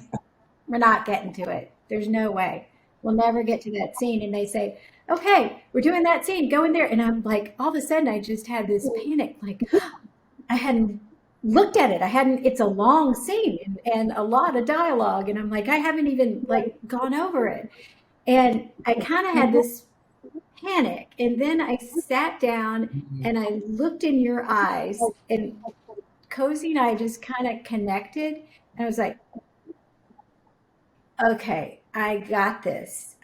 S3: we're not getting to it. There's no way. We'll never get to that scene. And they say, okay, we're doing that scene. Go in there. And I'm like, all of a sudden, I just had this panic. Like, I hadn't looked at it. It's a long scene and a lot of dialogue. And I'm like, I haven't even like gone over it. And I kind of had this panic. And then I sat down and I looked in your eyes, and Cozy and I just kind of connected. And I was like, okay, I got this.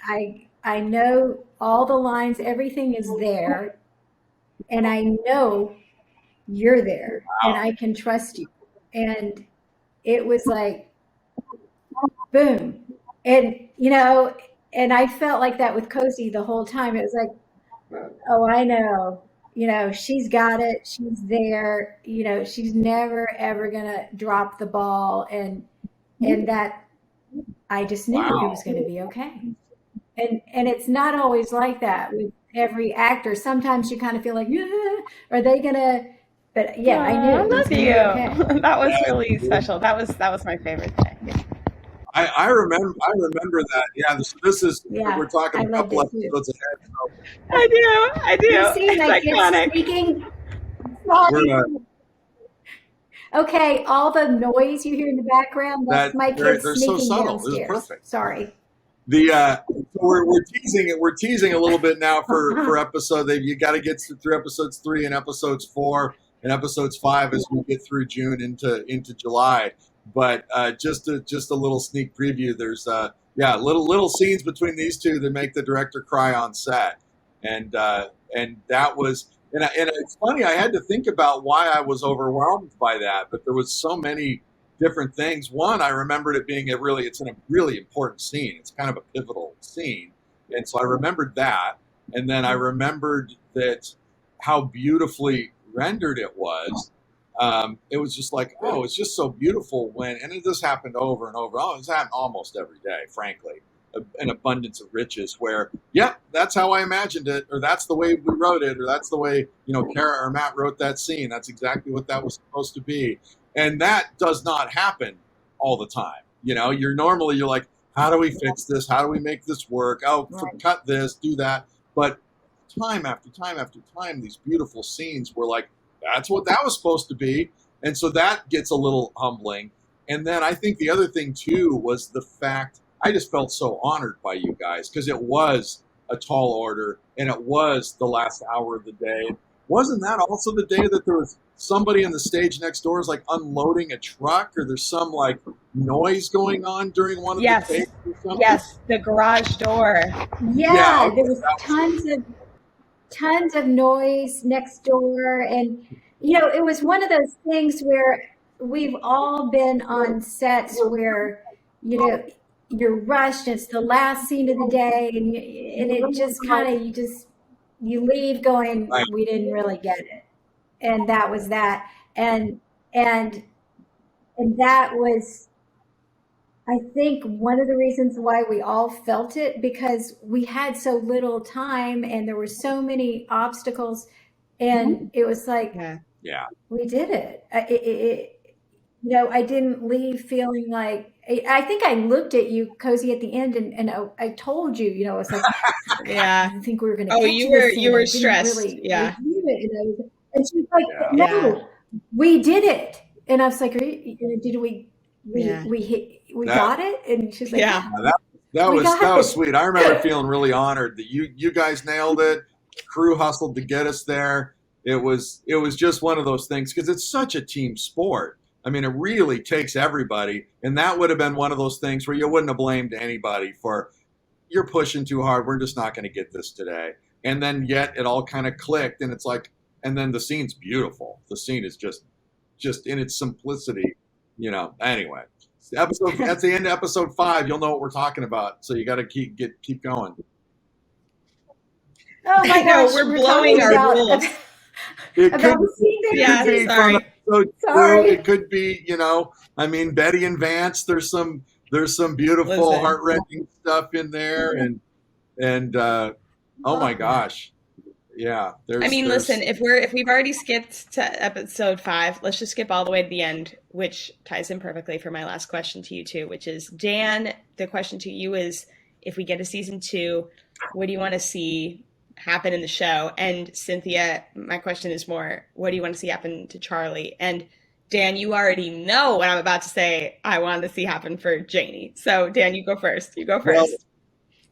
S3: I know all the lines, everything is there. And I know you're there and I can trust you. And it was like, boom. And, you know, and I felt like that with Cozy the whole time. It was like, oh, I know, you know, she's got it. She's there. You know, she's never, ever going to drop the ball. And that I just knew it was going to be okay. And it's not always like that with every actor. Sometimes you kind of feel like, are they going to, but yeah, I knew.
S4: I love you. Okay. That was really special. That was my favorite thing.
S2: I remember that. Yeah, this is, we're talking a couple episodes ahead. So.
S4: I do.
S3: You see, like, it's speaking. Okay, all the noise you hear in the background, that's my kids sneaking so downstairs. Perfect. Sorry.
S2: We're teasing a little bit now for episode. You got to get through episodes 3 and episodes 4 and episodes 5 as we get through June into July. But just a little sneak preview. There's little scenes between these two that make the director cry on set, and that was. And it's funny, I had to think about why I was overwhelmed by that, but there was so many different things. One, I remembered it being it's in a really important scene. It's kind of a pivotal scene. And so I remembered that. And then I remembered that how beautifully rendered it was. It was just like, oh, it's just so beautiful and it just happened over and over. Oh, it's happened almost every day, frankly. An abundance of riches where, that's how I imagined it, or that's the way we wrote it, or that's the way, Kara or Matt wrote that scene. That's exactly what that was supposed to be. And that does not happen all the time. You're like, how do we fix this? How do we make this work? Oh, cut this, do that. But time after time after time, these beautiful scenes were like, that's what that was supposed to be. And so that gets a little humbling. And then I think the other thing too was the fact I just felt so honored by you guys because it was a tall order and it was the last hour of the day. Wasn't that also the day that there was somebody on the stage next door is like unloading a truck, or there's some like noise going on during one of the days or something?
S4: Yes, the garage door.
S3: Yeah, there was tons of noise next door. And, it was one of those things where we've all been on sets where, you're rushed. It's the last scene of the day, and it just kind of you leave going, we didn't really get it, and that was that, and that was I think one of the reasons why we all felt it because we had so little time and there were so many obstacles, and it was like
S4: Yeah.
S2: Yeah.
S3: we did it. I didn't leave feeling like I think I looked at you, Cozy, at the end, and I told you, I was like, I
S4: Yeah.
S3: didn't think we were going to
S4: Oh,
S3: get
S4: you
S3: to
S4: were
S3: this
S4: you
S3: scene.
S4: were
S3: I didn't
S4: stressed.
S3: really
S4: Yeah.
S3: review it, and she's like,
S2: Yeah.
S4: Yeah.
S3: no, we did it. And I was like, did
S4: Yeah.
S3: we
S2: That
S3: got it? And she's like,
S4: Yeah.
S3: yeah,
S2: that that
S3: we
S2: was
S3: got
S2: that was
S3: it.
S2: sweet. I remember feeling really honored that you guys nailed it. Crew hustled to get us there. It was just one of those things because it's such a team sport. I mean, it really takes everybody, and that would have been one of those things where you wouldn't have blamed anybody for you're pushing too hard. We're just not going to get this today. And then yet it all kind of clicked, and it's like, and then the scene's beautiful. The scene is just in its simplicity, Anyway, episode at the end of episode 5, you'll know what we're talking about. So you got to keep going.
S3: Oh
S4: I
S3: my
S4: know
S3: gosh,
S4: we're
S3: we're
S4: blowing
S3: talking
S4: our
S3: about
S4: rules.
S2: It could
S3: about the scene
S2: it
S3: that
S2: could
S3: we
S4: Yeah.
S3: did.
S2: be from
S4: Sorry.
S2: episode 2.
S3: Sorry.
S2: It could be, I mean, Betty and Vance. There's some beautiful,
S4: Listen.
S2: heart wrenching stuff in there, and oh my gosh, yeah.
S4: I
S2: There's
S4: mean, listen,
S2: there's
S4: if we've already skipped to episode 5, let's just skip all the way to the end, which ties in perfectly for my last question to you too, which is Dan, the question to you is if we get a season 2, what do you want to see happen in the show? And Cynthia, my question is more, what do you want to see happen to Charlie? And Dan, you already know what I'm about to say I want to see happen for Janie. So Dan, you go first. You go
S2: well,
S4: first.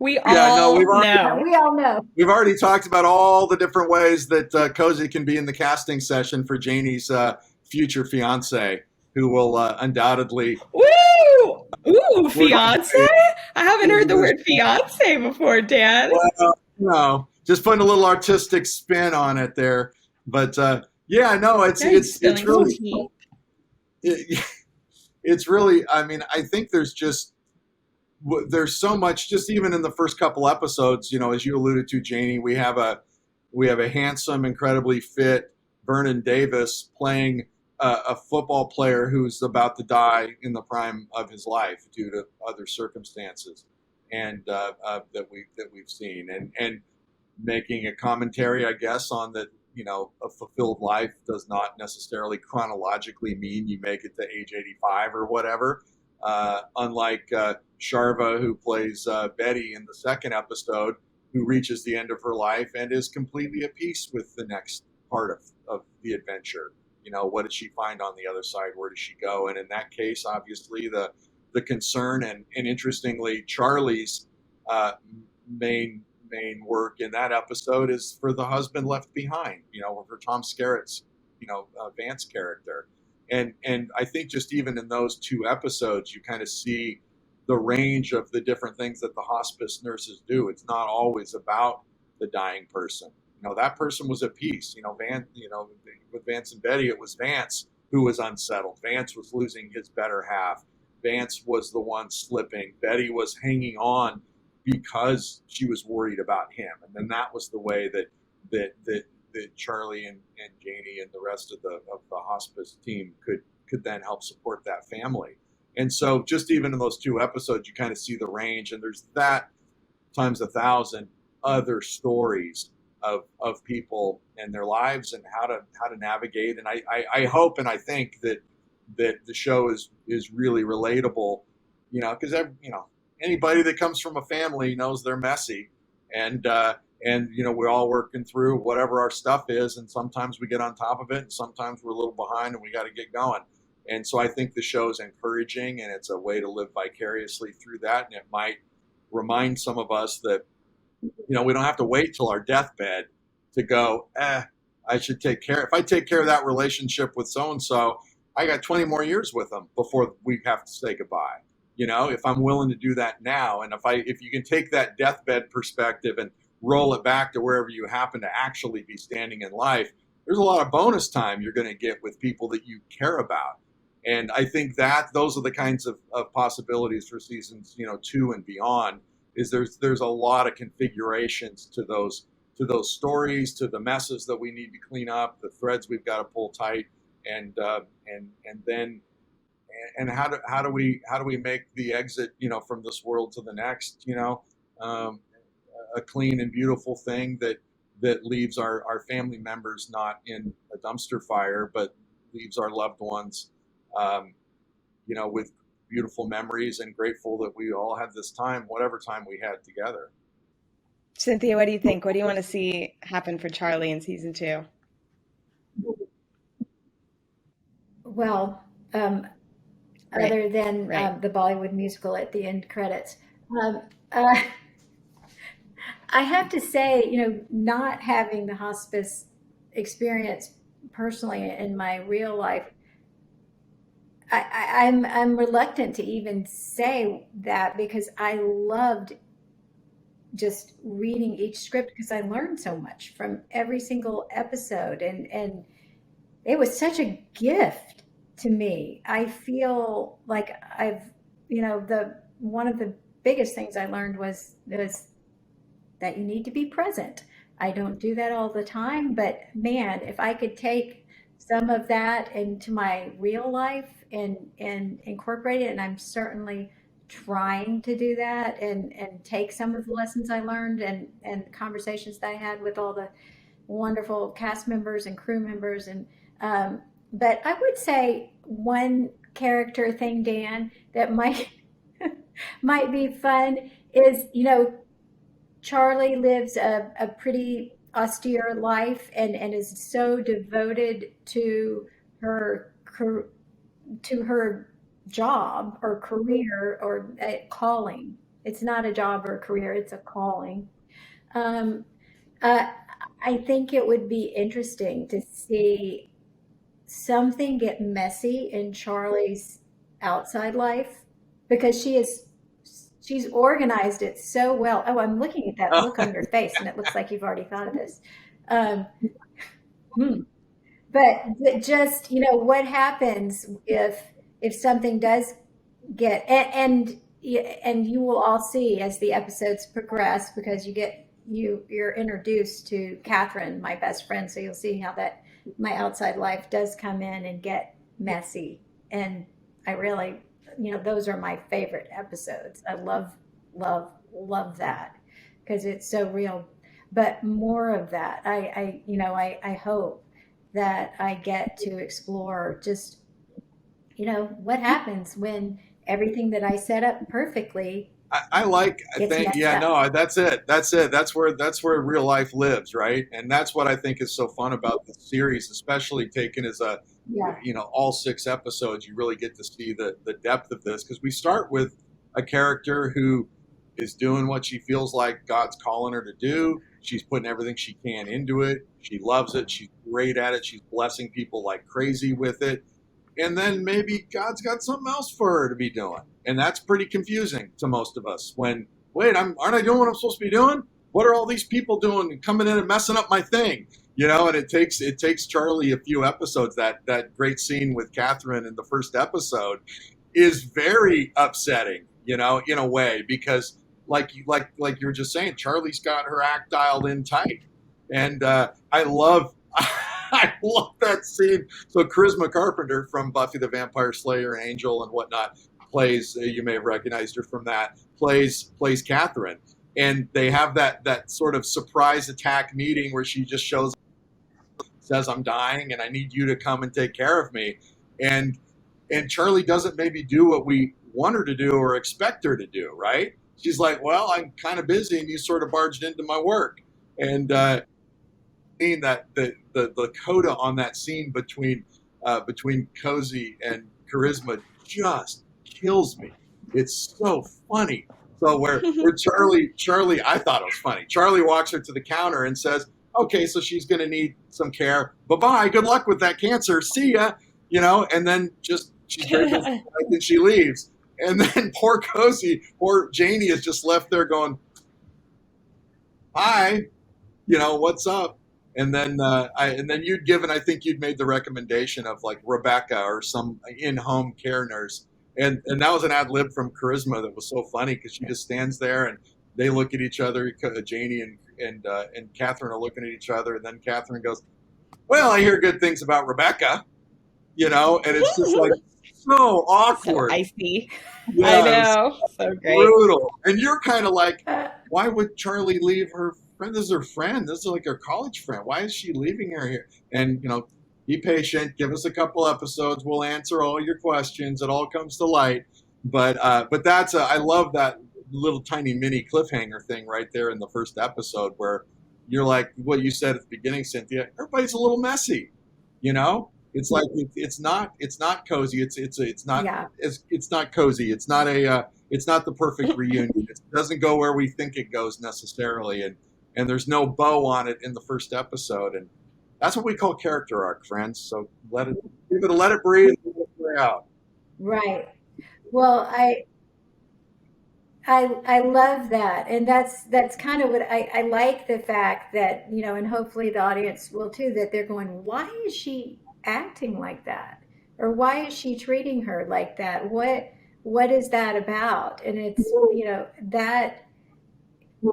S4: We
S2: yeah. No,
S4: all know.
S3: We all know.
S2: we've already talked about all the different ways that Cozy can be in the casting session for Janie's future fiance, who will undoubtedly
S4: Woo! Ooh,
S2: we're gonna
S4: fiance?
S2: say
S4: I haven't heard the word fiance before, Dan.
S2: well, no, just putting a little artistic spin on it there. But yeah, no, it's
S4: Now he's
S2: it's
S4: spilling some
S2: really
S4: tea.
S2: it, it's really. I mean, I think there's so much. Just even in the first couple episodes, as you alluded to, Janie, we have a handsome, incredibly fit Vernon Davis playing a football player who's about to die in the prime of his life due to other circumstances, and that we've seen, and making a commentary, I guess, on that. A fulfilled life does not necessarily chronologically mean you make it to age 85 or whatever. Unlike Sharva, who plays Betty in the second episode, who reaches the end of her life and is completely at peace with the next part of the adventure. What did she find on the other side? Where does she go? And in that case, obviously, the concern and interestingly, Charlie's uh, main work in that episode is for the husband left behind. For Tom Skerritt's Vance character, and I think just even in those 2 episodes, you kind of see the range of the different things that the hospice nurses do. It's not always about the dying person. That person was at peace. With Vance and Betty, it was Vance who was unsettled. Vance was losing his better half. Vance was the one slipping. Betty was hanging on because she was worried about him. And then that was the way that Charlie and Janie and the rest of the hospice team could then help support that family. And so just even in those 2 episodes, you kind of see the range, and there's that times 1,000 other stories of people and their lives and how to navigate. And I hope and I think that the show is really relatable, because anybody that comes from a family knows they're messy, and we're all working through whatever our stuff is, and sometimes we get on top of it, and sometimes we're a little behind, and we got to get going. And so I think the show is encouraging, and it's a way to live vicariously through that. And it might remind some of us that we don't have to wait till our deathbed to go, I should take care. If I take care of that relationship with so and so, I got 20 more years with them before we have to say goodbye. If I'm willing to do that now, and if you can take that deathbed perspective and roll it back to wherever you happen to actually be standing in life, there's a lot of bonus time you're going to get with people that you care about. And I think that those are the kinds of possibilities for seasons 2 and beyond. Is there's a lot of configurations to those stories, to the messes that we need to clean up, the threads we've got to pull tight, and then and how do we make the exit, from this world to the next, um, a clean and beautiful thing that leaves our family members not in a dumpster fire, but leaves our loved ones, um, with beautiful memories, and grateful that we all had this time, whatever time we had together.
S4: Cynthia, what do you think? What do you want to see happen for Charlie in season 2?
S3: Well, um,
S4: Right,
S3: other than
S4: right.
S3: the Bollywood musical at the end credits, um, uh, I have to say, not having the hospice experience personally in my real life, I'm reluctant to even say that because I loved just reading each script because I learned so much from every single episode, and it was such a gift to me. I feel like the one of the biggest things I learned was that you need to be present. I don't do that all the time, but man, if I could take some of that into my real life and incorporate it, and I'm certainly trying to do that and take some of the lessons I learned and conversations that I had with all the wonderful cast members and crew members and but I would say one character thing, Dan, that might might be fun is Charlie lives a pretty austere life and is so devoted to her to her job or career or calling. It's not a job or a career; it's a calling. Um, uh, I think it would be interesting to see something get messy in Charlie's outside life because she's organized it so well. Oh, I'm looking at that look on your face, and it looks like you've already thought of this. Um, hmm. But just what happens if something does get and you will all see as the episodes progress because you're introduced to Catherine, my best friend, so you'll see how that my outside life does come in and get messy. And I really, those are my favorite episodes. I love that because it's so real. But more of that, I hope that I get to explore just, what happens when everything that I set up perfectly
S2: I
S3: gets
S2: think,
S3: messed
S2: yeah,
S3: up.
S2: no, that's it. That's it. That's where real life lives, right? And that's what I think is so fun about the series, especially taken as
S3: Yeah.
S2: all 6 episodes. You really get to see the depth of this because we start with a character who is doing what she feels like God's calling her to do. She's putting everything she can into it. She loves it. She's great at it. She's blessing people like crazy with it, and then maybe God's got something else for her to be doing. And that's pretty confusing to most of us when, wait, aren't I doing what I'm supposed to be doing? What are all these people doing and coming in and messing up my thing? And it takes Charlie a few episodes. That great scene with Catherine in the first episode is very upsetting, in a way, because like you were just saying, Charlie's got her act dialed in tight. And I love I love that scene. So Charisma Carpenter from Buffy the Vampire Slayer and Angel and whatnot plays. You may have recognized her from that. Plays Catherine, and they have that sort of surprise attack meeting where she just says, "I'm dying, and I need you to come and take care of me," and Charlie doesn't maybe do what we want her to do or expect her to do. Right? She's like, "Well, I'm kind of busy, and you sort of barged into my work," and that the coda on that scene between Cozy and Charisma just kills me. It's so funny. So where Charlie, I thought it was funny. Charlie walks her to the counter and says, "Okay, so she's going to need some care. Bye bye. Good luck with that cancer. See ya." And then just she's grateful for life and she leaves. And then poor Janie is just left there going, "Hi, what's up?" And then I think you'd made the recommendation of like Rebecca or some in-home care nurse, and that was an ad lib from Charisma that was so funny because she just stands there and they look at each other. Janie and Catherine are looking at each other, and then Catherine goes, "Well, I hear good things about Rebecca," and it's just like so
S4: So
S2: awkward.
S4: icy. I
S2: Yes,
S4: know. So great.
S2: brutal. And you're kind of like, why would Charlie leave her friend? This is her friend. This is like her college friend. Why is she leaving her here? And, be patient. Give us a couple episodes. We'll answer all your questions. It all comes to light. But I love that little tiny mini cliffhanger thing right there in the first episode where you're like what you said at the beginning, Cynthia. Everybody's a little messy, It's like it's not cozy. It's not
S3: Yeah.
S2: it's not cozy. It's not the perfect reunion. It doesn't go where we think it goes necessarily, and there's no bow on it in the first episode, and that's what we call character arc, friends. So let it breathe, and let it play out.
S3: Right. Well, I love that, and that's kind of what I like, the fact that, and hopefully the audience will too, that they're going, why is she acting like that, or why is she treating her like that? What is that about? And it's, that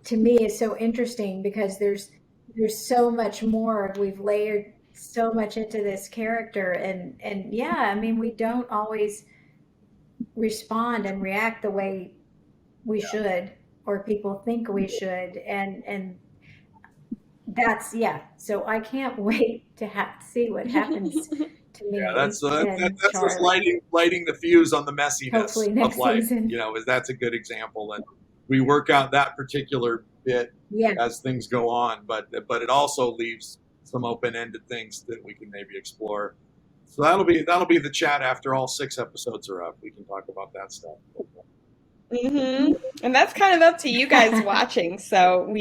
S3: to me is so interesting, because there's so much more. We've layered so much into this character, and yeah, I mean, we don't always respond and react the way we should, or people think we should, and that's, yeah, so I can't wait to see what happens to
S2: Yeah,
S3: me and
S2: that's just
S3: Charlie,
S2: lighting the fuse on the messiness
S3: hopefully
S2: of
S3: next
S2: life.
S3: season.
S2: That's a good example, and we work out that particular bit
S3: Yeah.
S2: as things go on, but it also leaves some open-ended things that we can maybe explore. So that'll be the chat after all 6 episodes are up. We can talk about that stuff.
S4: And that's kind of up to you guys watching. So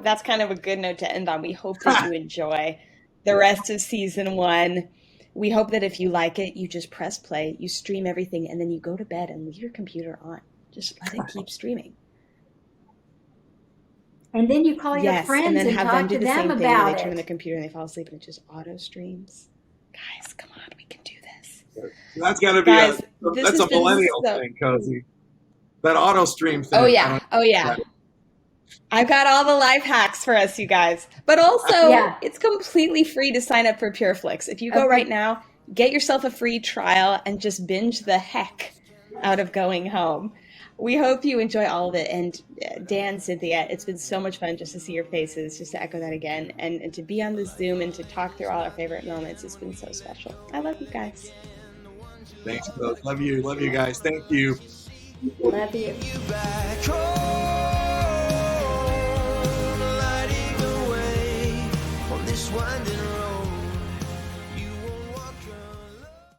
S4: that's kind of a good note to end on. We hope that you enjoy the rest of season 1. We hope that if you like it, you just press play, you stream everything, and then you go to bed and leave your computer on. Just let it keep streaming.
S3: And then you call your
S4: Yes,
S3: friends
S4: and then have them
S3: talk
S4: do
S3: to
S4: the
S3: them
S4: same thing where
S3: about
S4: they turn on the
S3: it.
S4: computer and they fall asleep and it just auto streams. Guys, come on, we can do this.
S2: So that's got to be
S4: Guys,
S2: that's a millennial thing, Cozy. That auto stream thing.
S4: Oh yeah. I've got all the life hacks for us, you guys. But also,
S3: Yeah.
S4: it's completely free to sign up for Pure Flix. If you go right now, get yourself a free trial and just binge the heck out of Going Home. We hope you enjoy all of it. And Dan, Cynthia, it's been so much fun just to see your faces, just to echo that again, and to be on the Zoom and to talk through all our favorite moments. It's been so special. I love you guys.
S2: Thanks, Coach. Love you guys. Thank you.
S3: Love you.